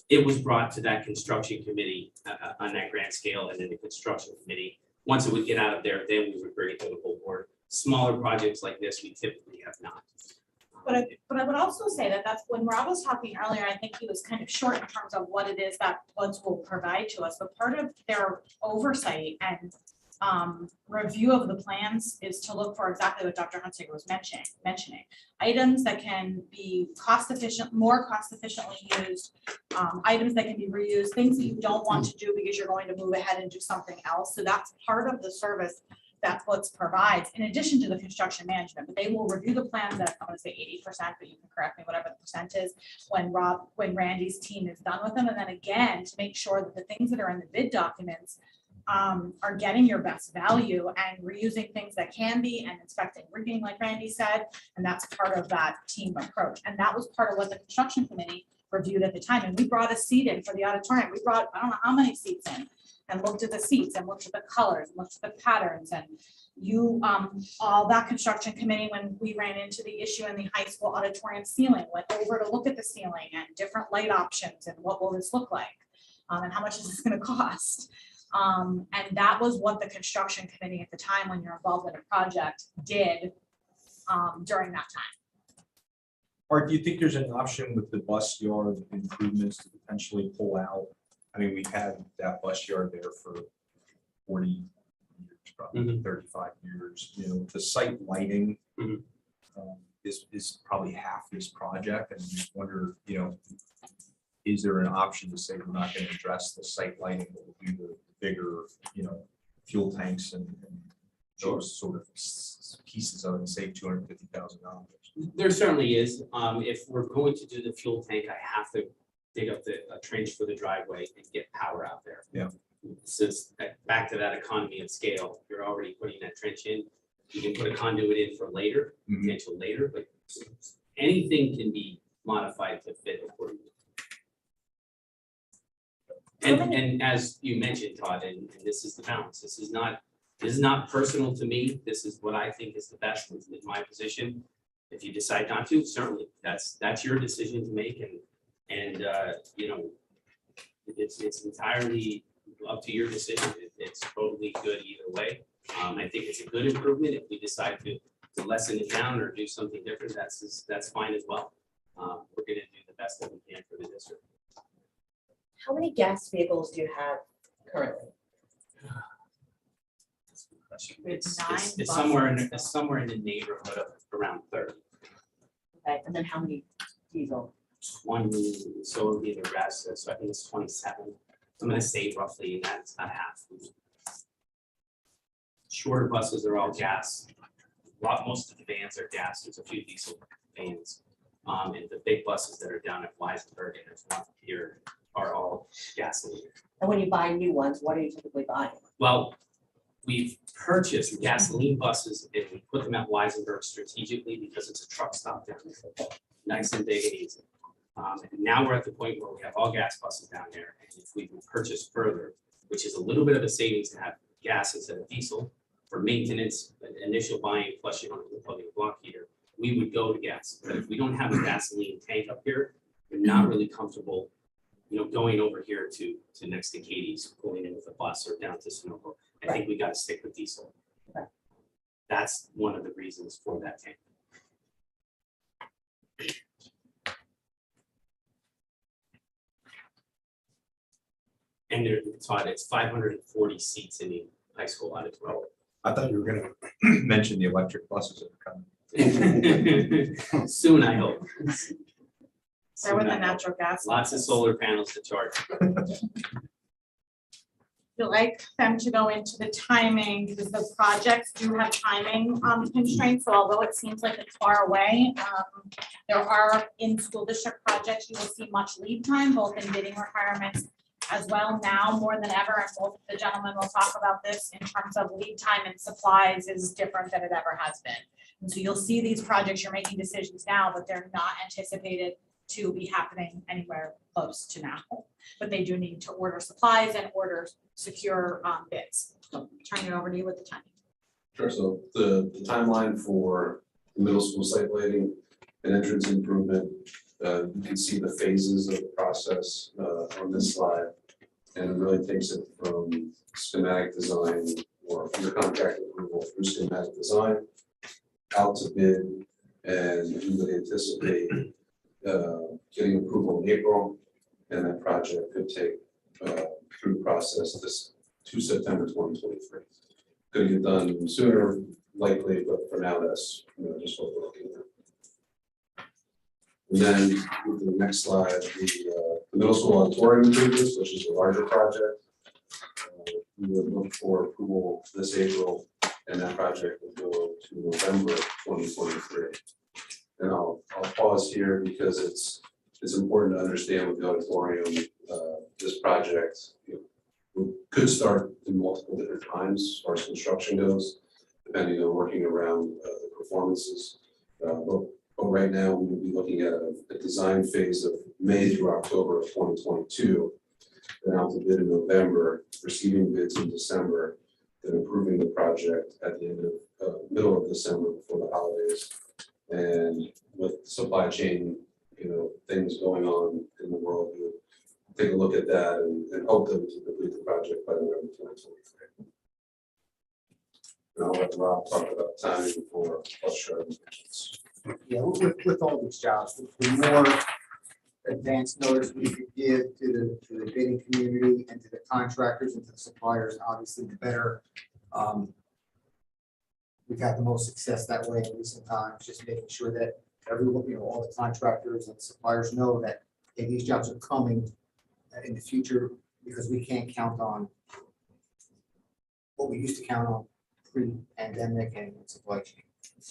It was brought to that construction committee on that grand scale, and then the construction committee, once it would get out of there, then we would bring it to the whole board. Smaller projects like this, we typically have not. But I would also say that that's when Rob was talking earlier, I think he was kind of short in terms of what it is that Buds will provide to us, but part of their oversight and review of the plans is to look for exactly what Dr. Hunsicker was mentioning. Items that can be more cost efficiently used, items that can be reused, things that you don't want to do because you're going to move ahead and do something else. So that's part of the service that Foots provides, in addition to the construction management. But they will review the plans at, I'm gonna say 80%, but you can correct me, whatever the percent is, when Randy's team is done with them. And then again, to make sure that the things that are in the bid documents are getting your best value and reusing things that can be, and inspecting rigging, like Randy said. And that's part of that team approach. And that was part of what the construction committee reviewed at the time. And we brought a seat in for the auditorium. We brought, I don't know how many seats in, and looked at the seats and looked at the colors, and looked at the patterns. And all that construction committee, when we ran into the issue in the high school auditorium ceiling, went over to look at the ceiling and different light options and what will this look like, and how much is this going to cost. And that was what the construction committee at the time, when you're involved in a project, did during that time. Art, do you think there's an option with the bus yard improvements to potentially pull out? I mean, we've had that bus yard there for 40 years, probably 35 years. You know, the site lighting is probably half this project, and I just wonder, you know, is there an option to say we're not going to address the site lighting, but we'll do the bigger, you know, fuel tanks and those sort of pieces of it and save $250,000? There certainly is. If we're going to do the fuel tank, I have to dig up the trench for the driveway and get power out there. Yeah. Since back to that economy of scale, you're already putting that trench in. You can put a conduit in for later, potential later, but anything can be modified to fit accordingly. And as you mentioned, Todd, and this is the balance. This is not personal to me. This is what I think is the best in my position. If you decide not to, certainly that's your decision to make, and you know, it's entirely up to your decision. It's totally good either way. I think it's a good improvement. If we decide to lessen it down or do something different, that's fine as well. We're going to do the best that we can for the district. How many gas vehicles do you have currently? It's somewhere in the neighborhood of around 30. Okay, and then how many diesel? 20, so it would be the rest, so I think it's 27. I'm gonna say roughly that's about half. Shorter buses are all gas. Most of the vans are gas. There's a few diesel vans. And the big buses that are down at Weisenberg and there's one here are all gasoline. And when you buy new ones, what are you typically buying? Well, we've purchased gasoline buses and we put them at Weisenberg strategically because it's a truck stop down there. Nice and big and easy. And now we're at the point where we have all gas buses down there. And if we can purchase further, which is a little bit of a savings to have gas instead of diesel for maintenance, initial buying, flushing on the block heater, we would go to gas. But if we don't have a gasoline tank up here, we're not really comfortable, you know, going over here to next to Katie's, going in with a bus or down to Sunoco. I think we got to stick with diesel. Okay. That's one of the reasons for that tank. And Todd, it's 540 seats in the high school auditorium. I thought you were going to mention the electric buses that are coming. Soon, I hope. There with Soon, the I hope. natural gas. Lots of solar panels to charge. You'd like them to go into the timing, because the projects do have timing constraints, so although it seems like it's far away, there are in school district projects, you will see much lead time, both in bidding requirements as well now more than ever, and both the gentlemen will talk about this in terms of lead time and supplies is different than it ever has been. And so you'll see these projects, you're making decisions now, but they're not anticipated to be happening anywhere close to now. But they do need to order supplies and order secure bids. So turn it over to you with the timing. Sure, so the timeline for the middle school site lighting and entrance improvement, you can see the phases of the process on this slide. And it really takes it from schematic design or under contract approval through schematic design out to bid, and we would anticipate getting approval in April, and that project could take through process this to September 2023. could get done sooner likely, but for now, that's, just what we're looking at. And then with the next slide, the middle school auditorium improvements, which is a larger project. We would look for approval this April, and that project will go to November 2023. And I'll pause here because it's important to understand with the auditorium, this project, we could start in multiple different times as far as construction goes, depending on working around the performances. But right now, we will be looking at a design phase of May through October of 2022. Then out to bid in November, receiving bids in December, then approving the project at the end of middle of December before the holidays. And with supply chain, things going on in the world, we would take a look at that and hope that we can complete the project by November 2023. And I'll let Rob talk about timing for bus shuttle. Yeah, with all these jobs, the more advanced notice we could give to the bidding community and to the contractors and to the suppliers, obviously the better. We've had the most success that way in recent times, just making sure that everyone, all the contractors and suppliers know that hey, these jobs are coming in the future, because we can't count on what we used to count on pre-pandemic and supply chain.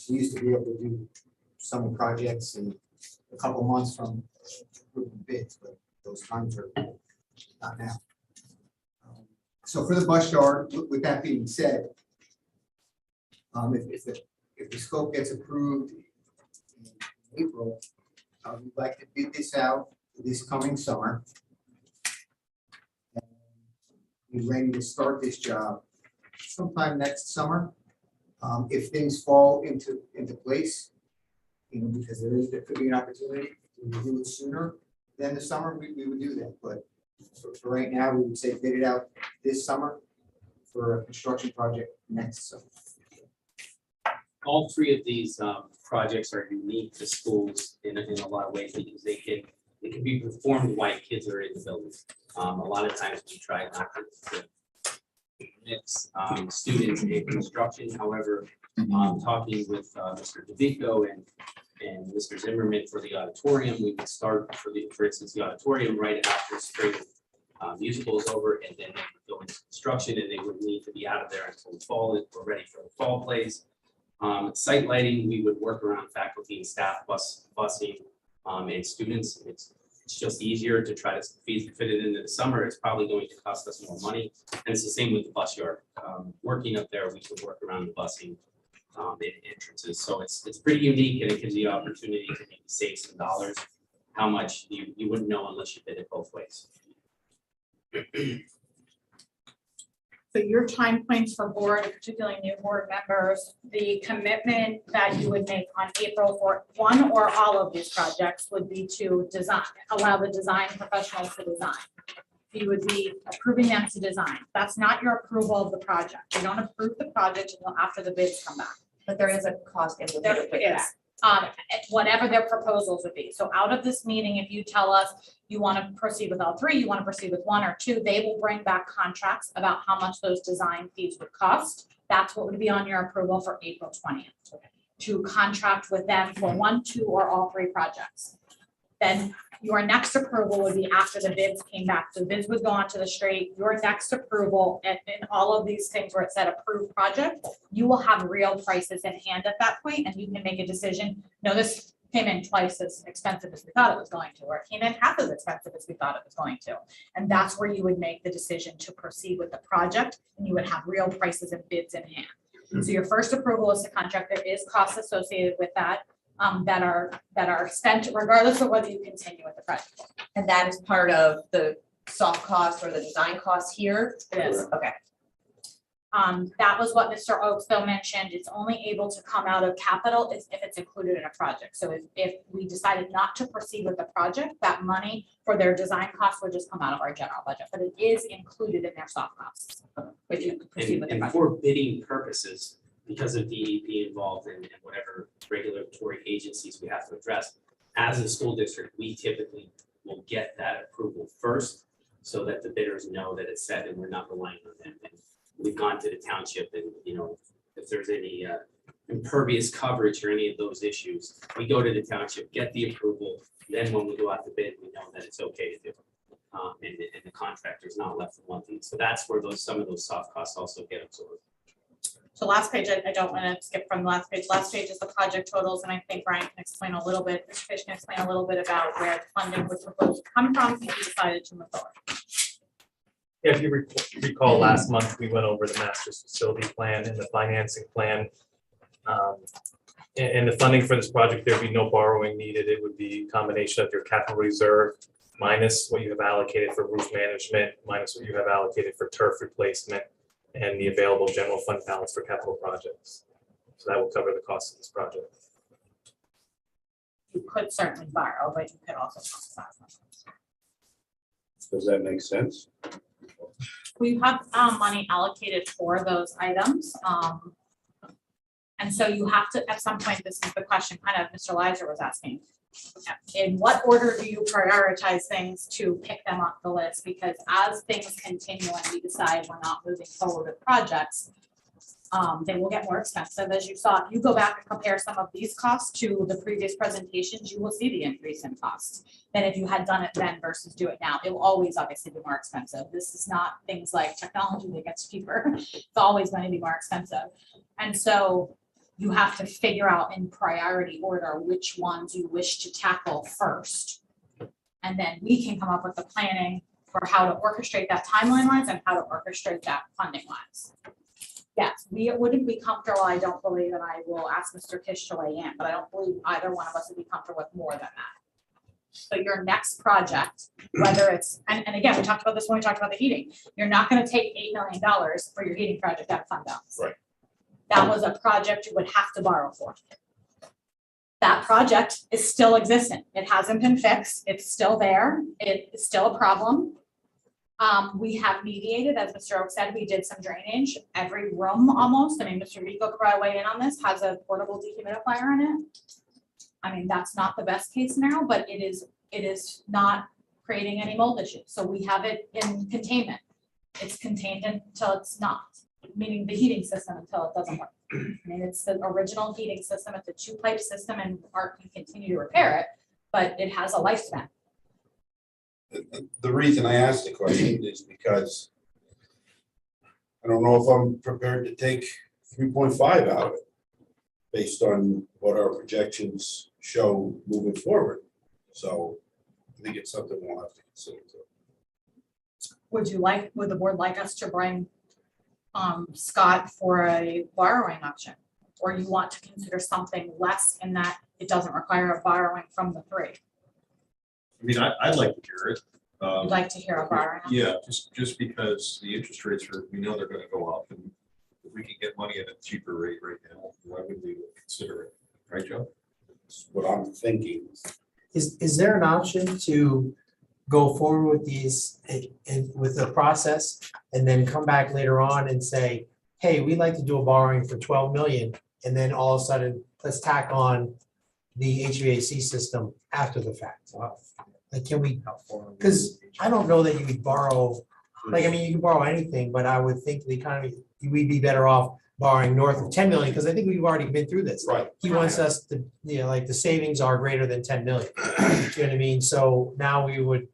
We used to be able to do some projects in a couple months from approving bids, but those times are not now. So for the bus yard, with that being said, if the scope gets approved in April, we'd like to bid this out this coming summer. And be ready to start this job sometime next summer. If things fall into place, because there could be an opportunity to do it sooner than the summer, we would do that. But for right now, we would say bid it out this summer for a construction project next summer. All three of these projects are unique to schools in a lot of ways because they can be performed while kids are in the building. A lot of times we try not to mix students in construction. However, talking with Mr. DeVico and Mr. Zimmerman for the auditorium, we could start for instance, the auditorium right after spring musical is over, and then they would go into construction and they would need to be out of there until the fall. If we're ready for the fall plays. Site lighting, we would work around faculty and staff busing and students. It's just easier to try to fit it into the summer. It's probably going to cost us more money. And it's the same with the bus yard. Working up there, we could work around the busing and entrances. So it's pretty unique, and it gives you the opportunity to maybe save some dollars. How much you wouldn't know unless you did it both ways. So your time points for board, particularly new board members, the commitment that you would make on April for one or all of these projects would be to design, allow the design professionals to design. You would be approving them to design. That's not your approval of the project. You don't approve the project until after the bids come back. But there is a cost There implicated with is, that. whatever their proposals would be. So out of this meeting, if you tell us you want to proceed with all three, you want to proceed with one or two, they will bring back contracts about how much those design fees would cost. That's what would be on your approval for April 20th, to contract with them for one, two, or all three projects. Then your next approval would be after the bids came back. So bids would go onto the street. Your next approval and all of these things where it said approved project, you will have real prices in hand at that point, and you can make a decision. No, this came in twice as expensive as we thought it was going to, or it came in half as expensive as we thought it was going to. And that's where you would make the decision to proceed with the project, and you would have real prices and bids in hand. So your first approval is the contract. There is costs associated with that. That are spent regardless of whether you continue with the project. And that is part of the soft cost or the design costs here? It is. Okay. That was what Mr. Oaksville mentioned. It's only able to come out of capital if it's included in a project. So if we decided not to proceed with the project, that money for their design costs would just come out of our general budget, but it is included in their soft costs. If you proceed with the And project. for bidding purposes, because of DEP involved in whatever regulatory agencies we have to address, as a school district, we typically will get that approval first so that the bidders know that it's set and we're not relying on them. And we've gone to the township and, you know, if there's any impervious coverage or any of those issues, we go to the township, get the approval, then when we go out to bid, we know that it's okay to do it. And the contractor's not left with one thing. So that's where some of those soft costs also get absorbed. So last page, I don't want to skip from the last page. Last page is the project totals, and I think Brian can explain a little bit, Mr. Fish can explain a little bit about where the funding was proposed to come from, and we decided to move forward. Yeah, if you recall, last month, we went over the master's facility plan and the financing plan. And the funding for this project, there'd be no borrowing needed. It would be a combination of your capital reserve minus what you have allocated for roof management, minus what you have allocated for turf replacement, and the available general fund balance for capital projects. So that will cover the cost of this project. You could certainly borrow, but you could also. Does that make sense? We have money allocated for those items. And so you have to, at some point, this is the question kind of Mr. Lizer was asking. In what order do you prioritize things to pick them off the list? Because as things continue and we decide we're not moving forward with projects, they will get more expensive. As you saw, if you go back and compare some of these costs to the previous presentations, you will see the increase in cost than if you had done it then versus do it now. It will always obviously be more expensive. This is not things like technology that gets cheaper. It's always going to be more expensive. And so you have to figure out in priority order which ones you wish to tackle first. And then we can come up with the planning for how to orchestrate that timeline wise and how to orchestrate that funding wise. Yes, we wouldn't be comfortable. I don't believe, and I will ask Mr. Kish to weigh in, but I don't believe either one of us would be comfortable with more than that. So your next project, whether it's, and again, we talked about this when we talked about the heating, you're not going to take $8 million for your heating project out of fund balance. Right. That was a project you would have to borrow for. That project is still existent. It hasn't been fixed. It's still there. It is still a problem. We have mediated, as Mr. Oak said, we did some drainage. Every room almost, I mean, Mr. Rico could probably weigh in on this, has a portable dehumidifier in it. I mean, that's not the best case scenario, but it is not creating any mold issues. So we have it in containment. It's contained until it's not, meaning the heating system until it doesn't work. I mean, it's the original heating system. It's a 2-pipe system and Art can continue to repair it, but it has a lifespan. The reason I asked the question is because I don't know if I'm prepared to take 3.5 out of it based on what our projections show moving forward. So I think it's something we'll have to consider. Would the board like us to bring Scott for a borrowing option? Or you want to consider something less in that it doesn't require a borrowing from the 3? I mean, I'd like to hear it. You'd like to hear a borrowing? Yeah, just because the interest rates are, we know they're gonna go up, and if we can get money at a cheaper rate right now, why would we consider it? Right, Joe? That's what I'm thinking. Is there an option to go forward with these and with the process and then come back later on and say, hey, we'd like to do a borrowing for 12 million, and then all of a sudden, let's tack on the HVAC system after the fact? Like, can we, because I don't know that you would borrow, like, I mean, you can borrow anything, but I would think the economy, we'd be better off borrowing north of 10 million, because I think we've already been through this. Right. He wants us to, you know, like the savings are greater than 10 million. You know what I mean? So now we would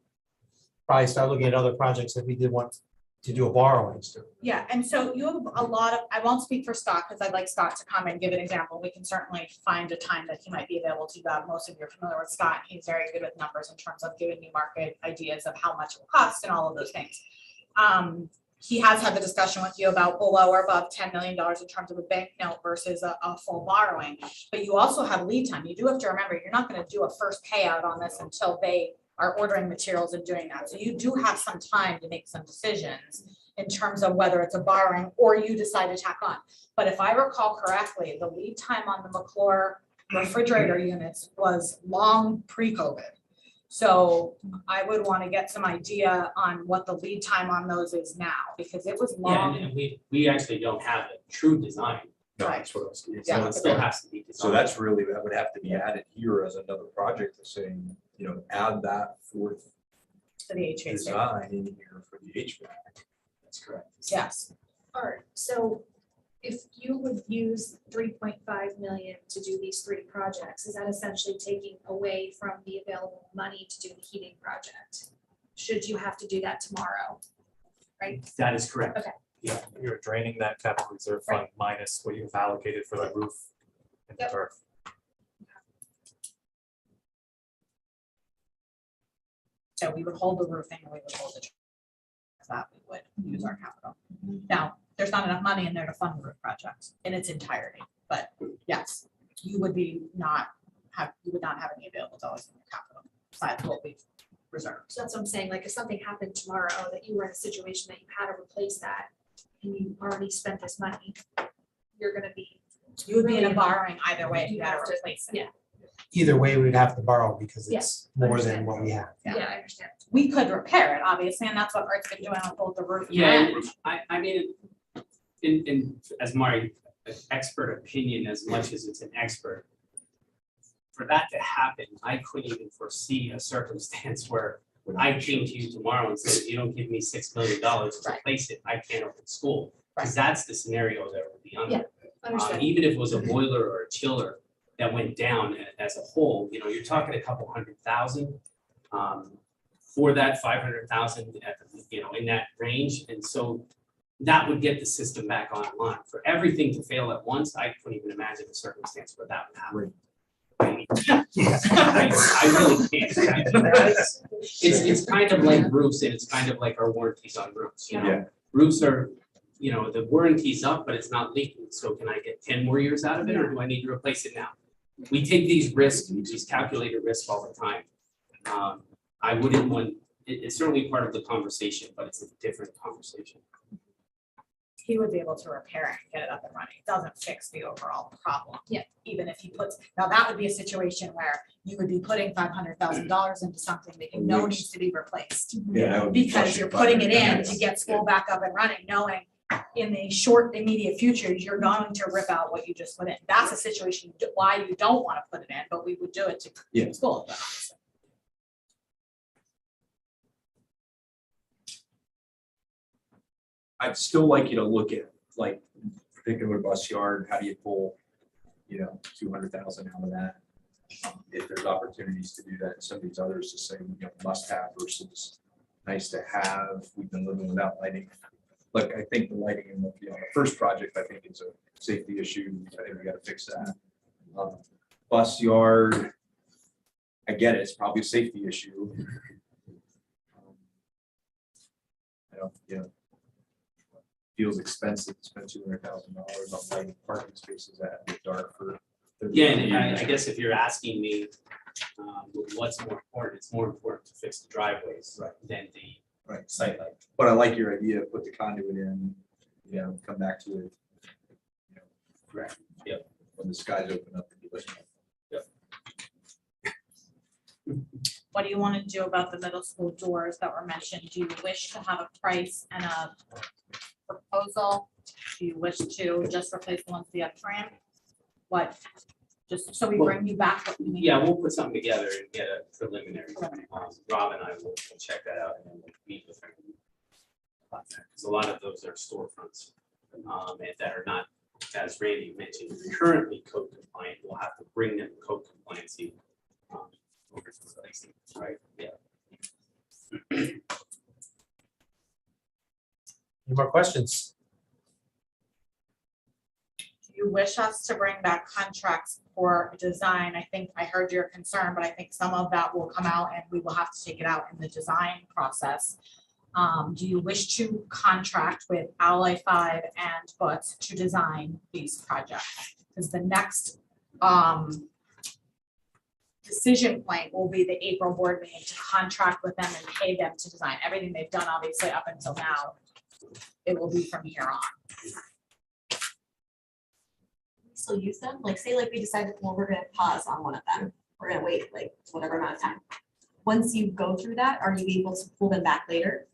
probably start looking at other projects if we did want to do a borrowing. Yeah, and so you have a lot of, I won't speak for Scott because I'd like Scott to come and give an example. We can certainly find a time that he might be available to that. Most of you are familiar with Scott. He's very good with numbers in terms of giving you market ideas of how much it will cost and all of those things. He has had the discussion with you about below or above $10 million in terms of a bank note versus a full borrowing. But you also have lead time. You do have to remember, you're not going to do a first payout on this until they are ordering materials and doing that. So you do have some time to make some decisions in terms of whether it's a borrowing or you decide to tack on. But if I recall correctly, the lead time on the McClure refrigerator units was long pre-COVID. So I would want to get some idea on what the lead time on those is now, because it was Yeah, long. and we actually don't have a true design. No, Right. that's what I was gonna say. So Yeah. it still has to be designed. So that's really, that would have to be added here as another project to saying, you know, add that fourth For the HVAC. design in here for the HVAC. That's correct. Yes. Art, so if you would use 3.5 million to do these 3 projects, is that essentially taking away from the available money to do the heating project? Should you have to do that tomorrow? Right? That is correct. Okay. Yeah, you're draining that capital reserve fund minus what you've allocated for the roof and the Yep. turf. So we would hold the roofing and we would hold the turf. That we would use our capital. Now, there's not enough money in there to fund the roof project in its entirety, but yes, you would you would not have any available dollars in your capital, besides what we've reserved. So that's what I'm saying, like if something happened tomorrow, that you were in a situation that you had to replace that, and you already spent this money, you're gonna be. You would be in a really- borrowing either way if you You had have to to- replace it. yeah. Either way, we'd have to borrow because Yeah, it's more than understand. what we have. Yeah. Yeah, I understand. We could repair it, obviously, and that's what Art's been doing on both the roof Yeah, and. I mean, in, as my expert opinion, as much as it's an expert, for that to happen, I couldn't even foresee a circumstance where I came to you tomorrow and said, you don't give me $6 million to Right. replace it, I can't open school. Because that's the scenario that would be under. Yeah, understood. Even if it was a boiler or a chiller that went down as a whole, you know, you're talking a couple $100,000. For that 500,000, you know, in that range, and so that would get the system back online. For everything to fail at once, I couldn't even imagine a circumstance where that would happen. I really can't imagine that. It's kind of like roofs, and it's kind of like our warranties on roofs, you know? Yeah. Roofs are, you know, the warranty's up, but it's not leaking, so can I get 10 more years out of it, or do I need to replace it now? We take these risks, these calculated risks all the time. I wouldn't want, it's certainly part of the conversation, but it's a different conversation. He would be able to repair it and get it up and running. It doesn't fix the overall problem. Yeah. Even if he puts, now that would be a situation where you would be putting $500,000 into something that you know needs to be replaced. Yeah, that would be Because flushing you're putting it in $500,000. to get school back up and running, knowing in the short immediate future, you're going to rip out what you just put in. That's a situation why you don't want to put it in, but we would do it to Yeah. keep school open. I'd still like you to look at, like, particular bus yard, how do you pull, you know, 200,000 out of that? If there's opportunities to do that, and some of these others to say, you know, must have versus nice to have, we've been living without lighting. Look, I think the lighting in the, you know, the first project, I think is a safety issue, I think we gotta fix that. Bus yard, I get it, it's probably a safety issue. I don't, you know, feels expensive to spend $200,000 on lighting parking spaces that get dark for. 30 Yeah, and I years. guess if you're asking me, what's more important, it's more important to fix the driveways than the Right. site light. But I like your idea, put the conduit in, you know, come back to it. You know, Correct. Yep. when the skies open up. And you listen. What do you want to do about the middle school doors that were mentioned? Do you wish to have a price and a proposal? Do you wish to just replace the ones the other frame? What, just so we bring you back what we need? Yeah, we'll put something together and get a preliminary. Rob and I will check that out and then we'll meet with him about that, because a lot of those are storefronts and that are not, as Randy mentioned, currently code compliant. We'll have to bring them code compliancy. Over to the next thing, right? Yeah. Any more questions? Do you wish us to bring back contracts for design? I think I heard your concern, but I think some of that will come out and we will have to take it out in the design process. Do you wish to contract with Ally 5 and Butts to design these projects? Because the next decision point will be the April board meeting to contract with them and pay them to design. Everything they've done, obviously, up until now, it will be from here on. Still use them, like say like we decided, well, we're gonna pause on one of them, we're gonna wait like whatever amount of time. Once you go through that, are you able to pull them back later?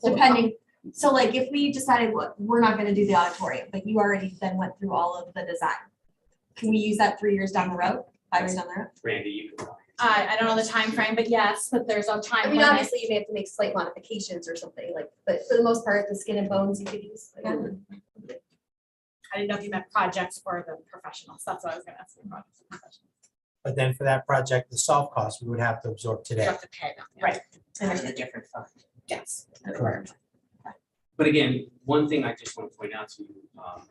Depending, so like if we decided, look, we're not gonna do the auditorium, but you already then went through all of the design. Can we use that 3 years down the road, 5 years down the road? Randy, you can. I don't know the time frame, but yes, but there's a time I mean, limit. obviously, you may have to make slight modifications or something, like, but for the most part, the skin and bones you could use. I didn't know if you meant projects or the professionals. That's what I was gonna ask. You, projects and professionals. But then for that project, the soft cost, we would have to absorb You today. have to pay them, right? And there's a different fund. Yes. Correct. But again, one thing I just want to point out to you,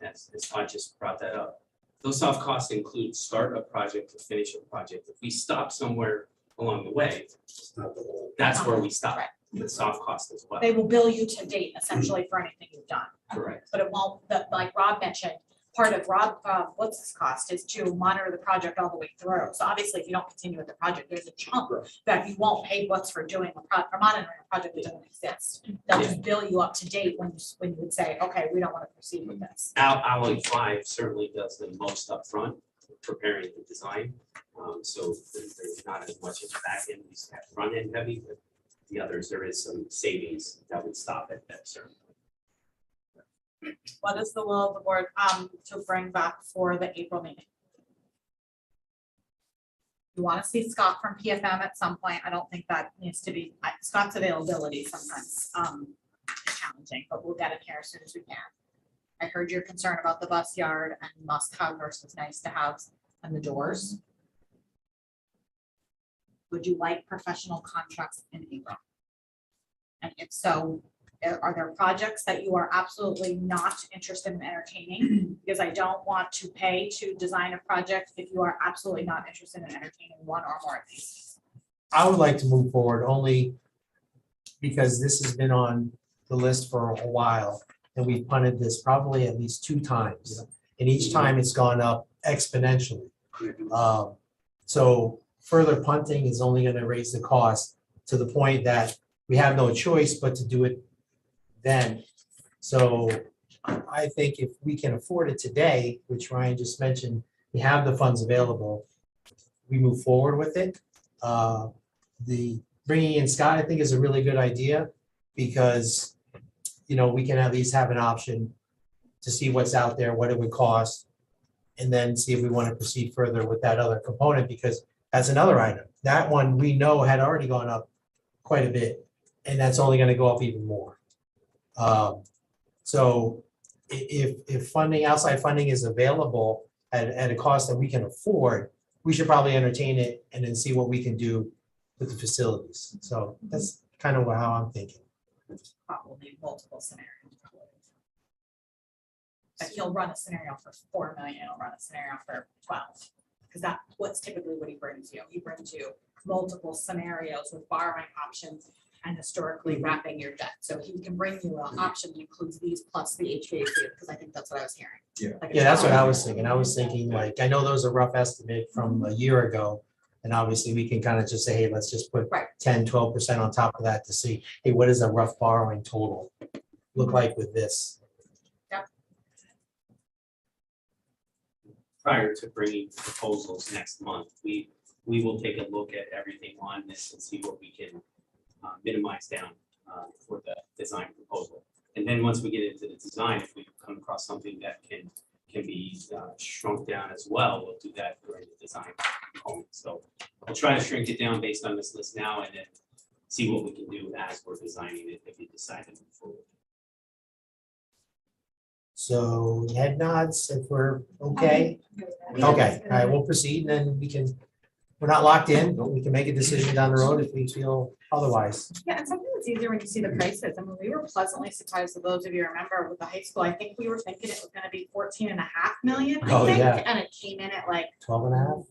as Todd just brought that up, those soft costs include start a project to finish a project. If we stop somewhere along the way, that's where we stop, with soft costs as well. They will bill you to date essentially for anything you've done, Correct. but it won't, like Rob mentioned, part of what's this cost is to monitor the project all the way through. So obviously, if you don't continue with the project, there's a chunk that you won't pay what's for doing or monitoring a project that doesn't exist. They'll just bill you up to date when you would say, okay, we don't want to proceed with this. Alloy 5 certainly does the most upfront, preparing the design. So there's not as much of back end, we have front end heavy, but the others, there is some savings that would stop at that certain. What is the will of the board to bring back for the April meeting? You want to see Scott from PFM at some point. I don't think that needs to be, Scott's availability sometimes is challenging, but we'll get it here as soon as we can. I heard your concern about the bus yard and must have versus nice to have and the doors. Would you like professional contracts in April? And if so, are there projects that you are absolutely not interested in entertaining? Because I don't want to pay to design a project if you are absolutely not interested in entertaining one or more of these. I would like to move forward only because this has been on the list for a while and we've punted this probably at least 2 times. And each time it's gone up exponentially. So further punting is only going to raise the cost to the point that we have no choice but to do it then. So I think if we can afford it today, which Ryan just mentioned, we have the funds available, we move forward with it. The bringing in Scott, I think, is a really good idea because, you know, we can at least have an option to see what's out there, what it would cost, and then see if we want to proceed further with that other component, because that's another item. That one we know had already gone up quite a bit, and that's only going to go up even more. So if funding, outside funding is available at a cost that we can afford, we should probably entertain it and then see what we can do with the facilities. So that's kind of how I'm thinking. Probably multiple scenarios. Like he'll run a scenario for 4 million, he'll run a scenario for 12. Because that's what's typically what he brings you. He brings you multiple scenarios with borrowing options and historically wrapping your debt. So he can bring you an option that includes these plus the HVAC, because I think that's what I was hearing. Yeah. Like Yeah, that's what I was thinking. I was thinking, like, I know those are rough estimate from a year ago. And obviously we can kind of just say, hey, let's just put Right. 10, 12% on top of that to see, hey, what does a rough borrowing total look like with this? Prior to bringing proposals next month, we will take a look at everything on this and see what we can minimize down for the design proposal. And then once we get into the design, if we come across something that can be shrunk down as well, we'll do that during the design component. So we'll try to shrink it down based on this list now and then see what we can do as we're designing it if we decide to move forward. So head nods if we're okay. Okay, all right, we'll proceed and then we can, we're not locked in, but we can make a decision down the road if we feel otherwise. Yeah, and something that's easier when you see the prices. I mean, we were pleasantly surprised, for those of you who remember with the high school, I think we were thinking it was gonna be 14.5 million, I Oh, think, yeah. and it came in at like 12 and a half?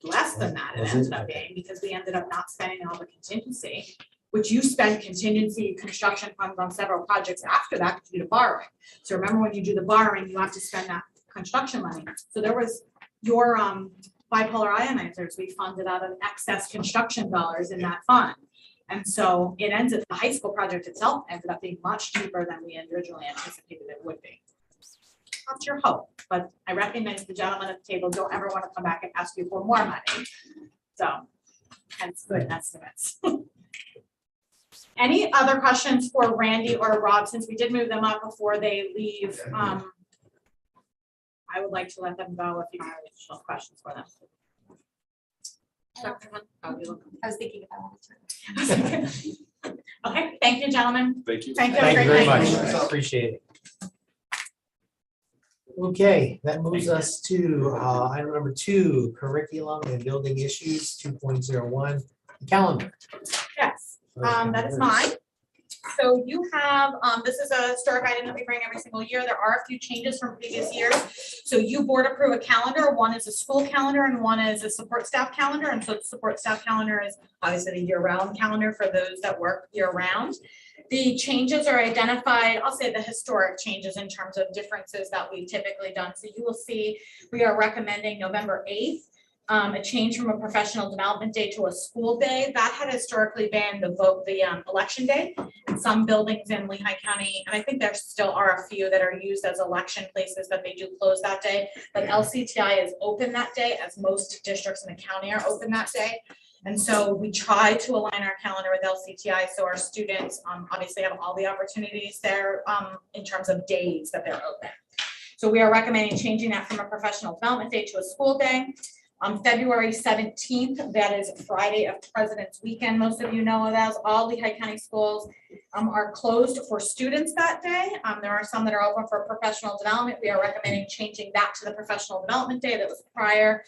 less than that, it Was it? ended up being, because we ended up not spending all the contingency, which you spend contingency construction funds on several projects after that to do the borrowing. So remember, when you do the borrowing, you have to spend that construction money. So there was your bipolar ionizers, we funded out of excess construction dollars in that fund. And so it ends up, the high school project itself ended up being much cheaper than we originally anticipated it would be. That's your hope, but I recognize the gentleman at the table don't ever want to come back and ask you for more money. So hence good estimates. Any other questions for Randy or Rob, since we did move them up before they leave? I would like to let them go if you have additional questions for them. Dr. Hunt? Oh, you look- I was thinking about it. Okay, thank you, gentlemen. Thank you. Thank you. Have a Thank you great very night. much. Appreciate it. Okay, that moves us to item number 2, curriculum and building issues, 2.01, calendar. Yes, that is mine. So you have, this is a historic item that we bring every single year. There are a few changes from previous years. So you board approve a calendar. One is a school calendar and one is a support staff calendar. And so the support staff calendar is obviously the year-round calendar for those that work year-round. The changes are identified, I'll say the historic changes in terms of differences that we've typically done. So you will see, we are recommending November 8th. A change from a professional development day to a school day. That had historically been the election day. In some buildings in Lehigh County, and I think there still are a few that are used as election places that they do close that day. But LCTI is open that day, as most districts in the county are open that day. And so we try to align our calendar with LCTI, so our students obviously have all the opportunities there in terms of days that they're open. So we are recommending changing that from a professional development day to a school day. On February 17th, that is Friday of President's Weekend. Most of you know it as. All Lehigh County schools are closed for students that day. There are some that are open for professional development. We are recommending changing that to the professional development day that was prior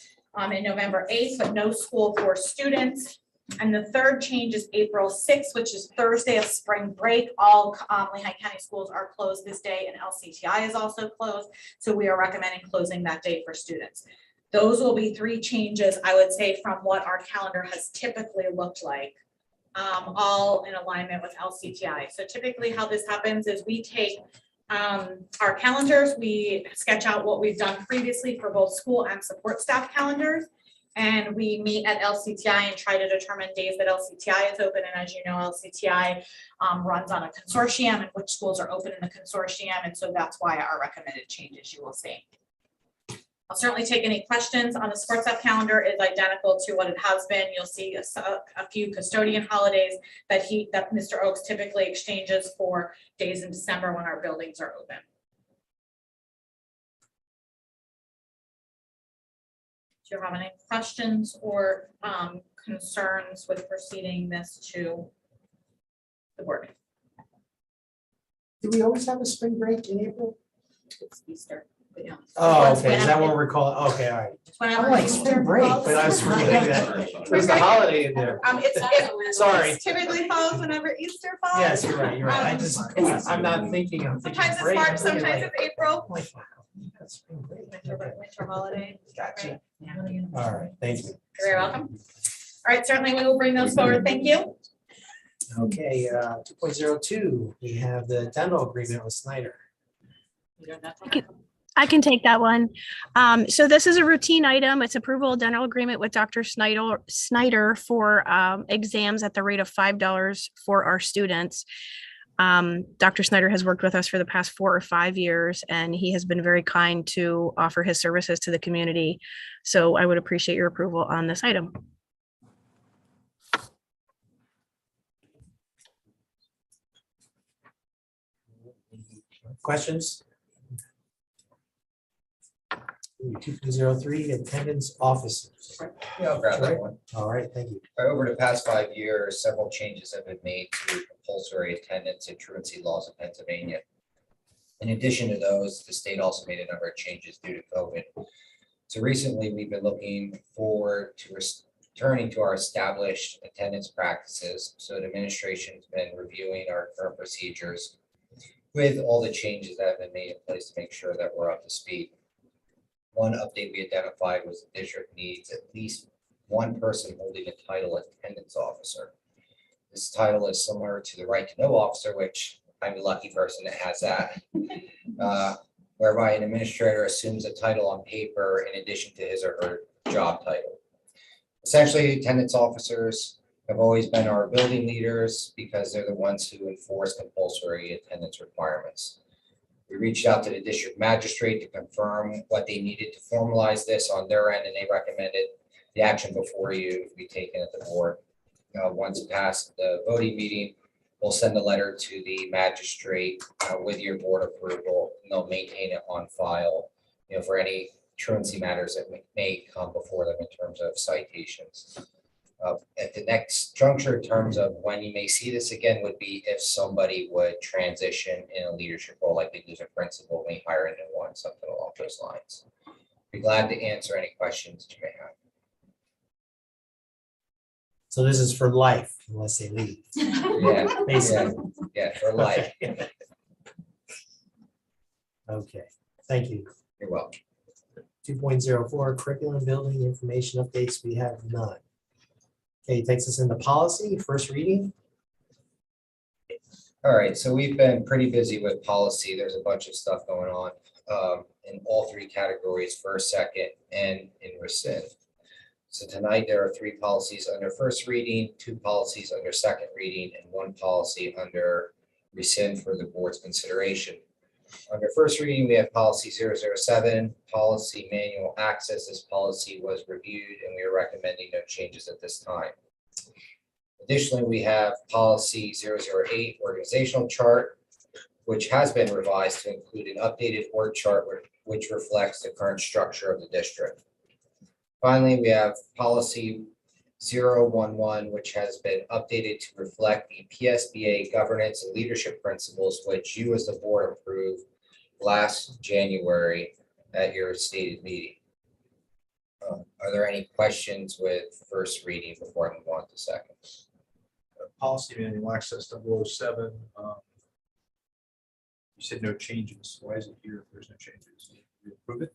in November 8th, but no school for students. And the third change is April 6th, which is Thursday of spring break. All Lehigh County schools are closed this day, and LCTI is also closed. So we are recommending closing that day for students. Those will be 3 changes, I would say, from what our calendar has typically looked like, all in alignment with LCTI. So typically how this happens is we take our calendars, we sketch out what we've done previously for both school and support staff calendars, and we meet at LCTI and try to determine days that LCTI is open. And as you know, LCTI runs on a consortium and which schools are open in the consortium. And so that's why our recommended changes you will see. I'll certainly take any questions on the Sportstep calendar. Is identical to what it has been. You'll see a few custodian holidays that Mr. Oakes typically exchanges for days in December when our buildings are open. Do you have any questions or concerns with proceeding this to the board? Do we always have a spring break in April? It's Easter. Yeah. Oh, okay, is that what we're calling? Okay, all right. Whenever I'm like Easter spring break, falls. but I was forgetting that there's a holiday in there. Sorry. It typically falls whenever Easter falls. Yes, you're right, you're right. I'm not thinking of. Sometimes it's break, I'm March, thinking sometimes like- it's April. like, wow, that's spring break. Winter holiday. Gotcha. All right, thank you. You're very welcome. All right, certainly we will bring those forward. Thank you. Okay, 2.02, we have the dental agreement with Snyder. I can take that one. So this is a routine item. It's approval of dental agreement with Dr. Snyder for exams at the rate of $5 for our students. Dr. Snyder has worked with us for the past 4 or 5 years, and he has been very kind to offer his services to the community. So I would appreciate your approval on this item. Questions? 2.03, attendance officers. Yeah, I'll grab that one. All right, thank you. Over the past 5 years, several changes have been made to compulsory attendance and truancy laws in Pennsylvania. In addition to those, the state also made a number of changes due to COVID. So recently, we've been looking forward to returning to our established attendance practices. So the administration's been reviewing our current procedures with all the changes that have been made in place to make sure that we're up to speed. One update we identified was the district needs at least one person holding the title attendance officer. This title is similar to the right to know officer, which I'm the lucky person that has that. Whereby an administrator assumes a title on paper in addition to his or her job title. Essentially, attendance officers have always been our building leaders because they're the ones who enforce compulsory attendance requirements. We reached out to the district magistrate to confirm what they needed to formalize this on their end, and they recommended the action before you be taken at the board. Once past the voting meeting, we'll send a letter to the magistrate with your board approval, and they'll maintain it on file, for any truancy matters that may come before them in terms of citations. At the next juncture, in terms of when you may see this again, would be if somebody would transition in a leadership role, like they lose a principal, may hire a new one, something along those lines. Be glad to answer any questions you may have. So this is for life unless they leave. Yeah, Basically. yeah, for life. Okay, thank you. You're welcome. 2.04 curriculum building information updates, we have none. Okay, takes us into policy, first reading. All right, so we've been pretty busy with policy. There's a bunch of stuff going on in all three categories, first, second, and in rescind. So tonight, there are 3 policies under first reading, 2 policies under second reading, and 1 policy under rescind for the board's consideration. Under first reading, we have policy 007, policy manual access. This policy was reviewed and we are recommending no changes at this time. Additionally, we have policy 008, organizational chart, which has been revised to include an updated org chart which reflects the current structure of the district. Finally, we have policy 011, which has been updated to reflect the PSBA governance and leadership principles, which you as the board approved last January at your stated meeting. Are there any questions with first reading before I move on to second? Policy manual access 007. You said no changes. Why is it here if there's no changes? You approve it?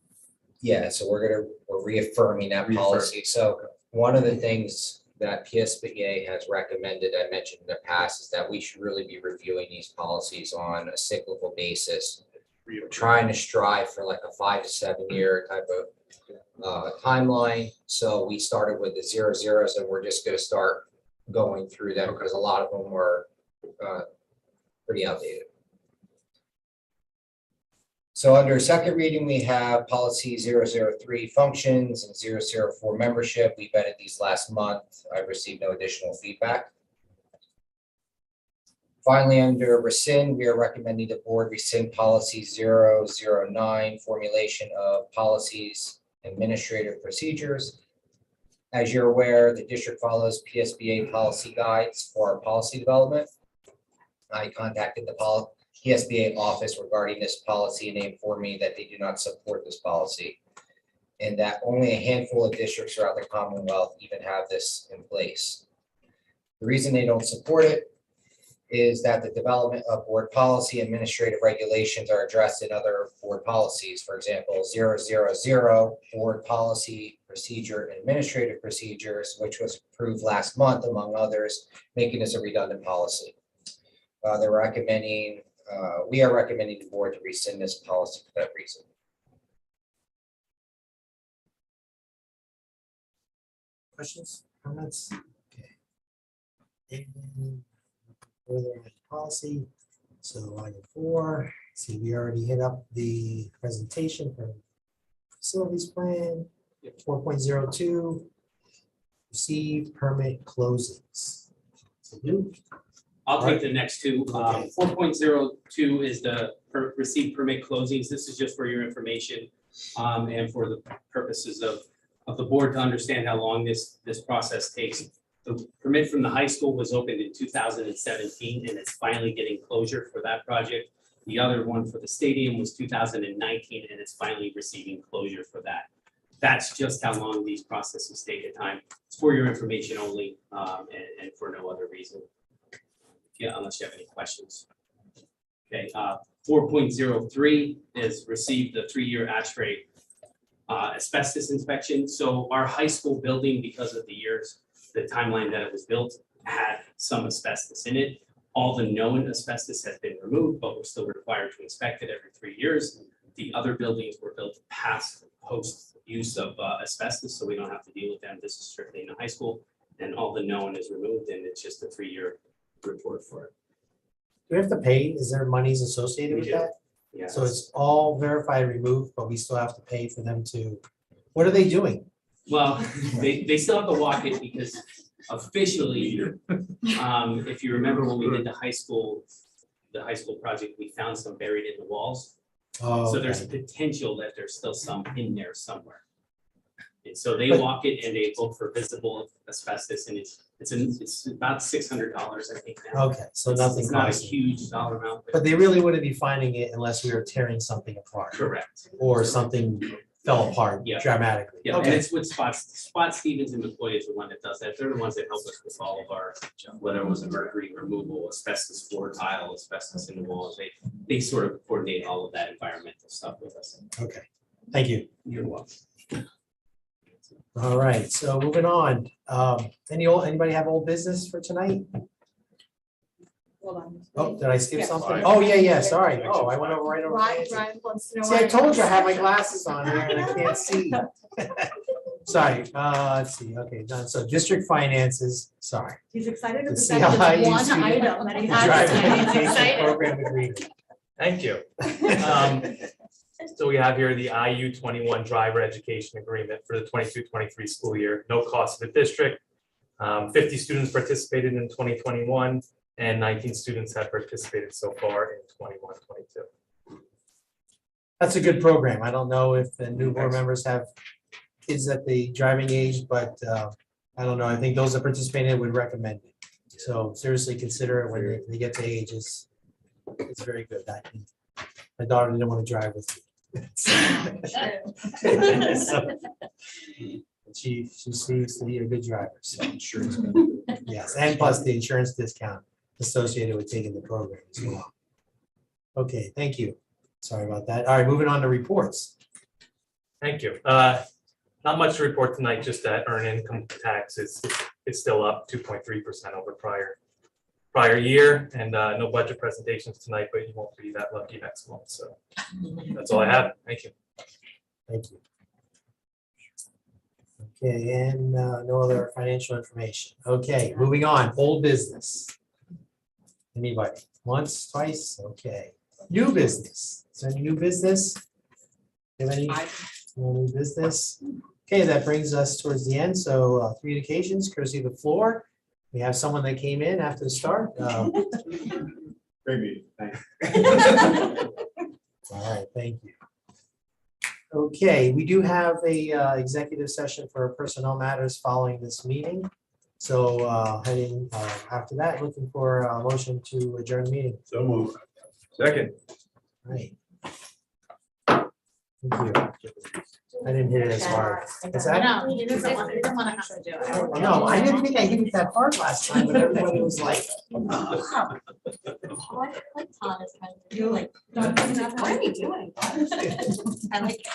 Yeah, so we're reaffirming that policy. So one of the things that PSBA has recommended, I mentioned in the past, is that we should really be reviewing these policies on a cyclical basis. We're trying to strive for like a 5 to 7 year type of timeline. So we started with the 00s and we're just going to start going through them because a lot of them were pretty outdated. So under second reading, we have policy 003 functions and 004 membership. We vetted these last month. I've received no additional feedback. Finally, under rescind, we are recommending the board rescind policy 009, formulation of policies, administrative procedures. As you're aware, the district follows PSBA policy guides for our policy development. I contacted the PSBA office regarding this policy and they informed me that they do not support this policy and that only a handful of districts throughout the Commonwealth even have this in place. The reason they don't support it is that the development of board policy administrative regulations are addressed in other board policies. For example, 000 board policy procedure and administrative procedures, which was approved last month, among others, making this a redundant policy. They're recommending, we are recommending the board to rescind this policy for that reason. Questions, comments? Okay. And further on policy. So item 4, see, we already hit up the presentation for facilities plan. 4.02, receive permit closings. So you, I'll take the next 2. Okay. 4.02 is the receive permit closings. This is just for your information and for the purposes of the board to understand how long this process takes. The permit from the high school was opened in 2017 and it's finally getting closure for that project. The other one for the stadium was 2019 and it's finally receiving closure for that. That's just how long these processes take at time. It's for your information only and for no other reason. Yeah, unless you have any questions. Okay, 4.03 is received the 3-year ASHRAE asbestos inspection. So our high school building, because of the years, the timeline that it was built, had some asbestos in it. All the known asbestos has been removed, but we're still required to inspect it every 3 years. The other buildings were built past post use of asbestos, so we don't have to deal with them. This is strictly in the high school, and all the known is removed, and it's just a 3-year report for it. do we have to pay? Is there monies associated with We do. that? Yeah. So it's all verified, removed, but we still have to pay for them to, what are they doing? Well, they still have to walk it because officially, if you remember when we did the high school project, we found some buried in the walls. Oh, So there's okay. potential that there's still some in there somewhere. And so they walk it and they look for visible asbestos, and it's about $600, I think now. Okay, so nothing It's not a costly. huge dollar amount, But they really wouldn't be finding it unless we were tearing something apart. correct. Or something fell apart Yeah. dramatically. Yeah, and Okay, it's with Spot Stevens and McCoy is the one that does that. They're the ones that help us with all of our, whether it was a mercury removal, asbestos floor tile, asbestos in the walls. They sort of coordinate all of that environmental stuff with us. okay, thank you. You're welcome. All right, so moving on. Anybody have old business for tonight? Hold on. Oh, did I skip Yeah. something? Oh, yeah, sorry. Oh, I went over right over. Ryan wants to know. See, I told you I have my glasses on here and I can't see. Sorry, let's see, okay, done. So district finances, sorry. He's excited to The present just CIE one student item that he Driver has. He's education excited. program agreement. Thank you. So we have here the IU 21 driver education agreement for the 22-23 school year, no cost to the district. 50 students participated in 2021 and 19 students have participated so far in 21-22. That's a good program. I don't know if the new board members have kids at the driving age, but I don't know. I think those that participated would recommend it. So seriously consider it when they get to age. It's very good. My daughter didn't want to drive with me. So, She seems to be a good driver, so. Insurance. Yes, and plus the insurance discount associated with taking the program as well. Okay, thank you. Sorry about that. All right, moving on to reports. Thank you. Not much to report tonight, just that earned income tax is still up 2.3% over prior year, and no budget presentations tonight, but you won't be that lucky next month. So that's all I have. Thank you. Thank you. Okay, and no other financial information. Okay, moving on, old business. Anybody? Once, twice? Okay. New business. Is there any new business? Do you have any new business? Okay, that brings us towards the end. So 3 occasions, courtesy of the floor. We have someone that came in after the start. Great meeting, thanks. All right, thank you. Okay, we do have a executive session for personnel matters following this meeting. So heading after that, looking for a motion to adjourn the meeting. So move. Second. Right. Thank you. I didn't hit it as hard. Is that? No, he doesn't want to have to do it. No, I didn't think I hit it that hard last time, but everybody was like. You're like, what are we doing? I like it.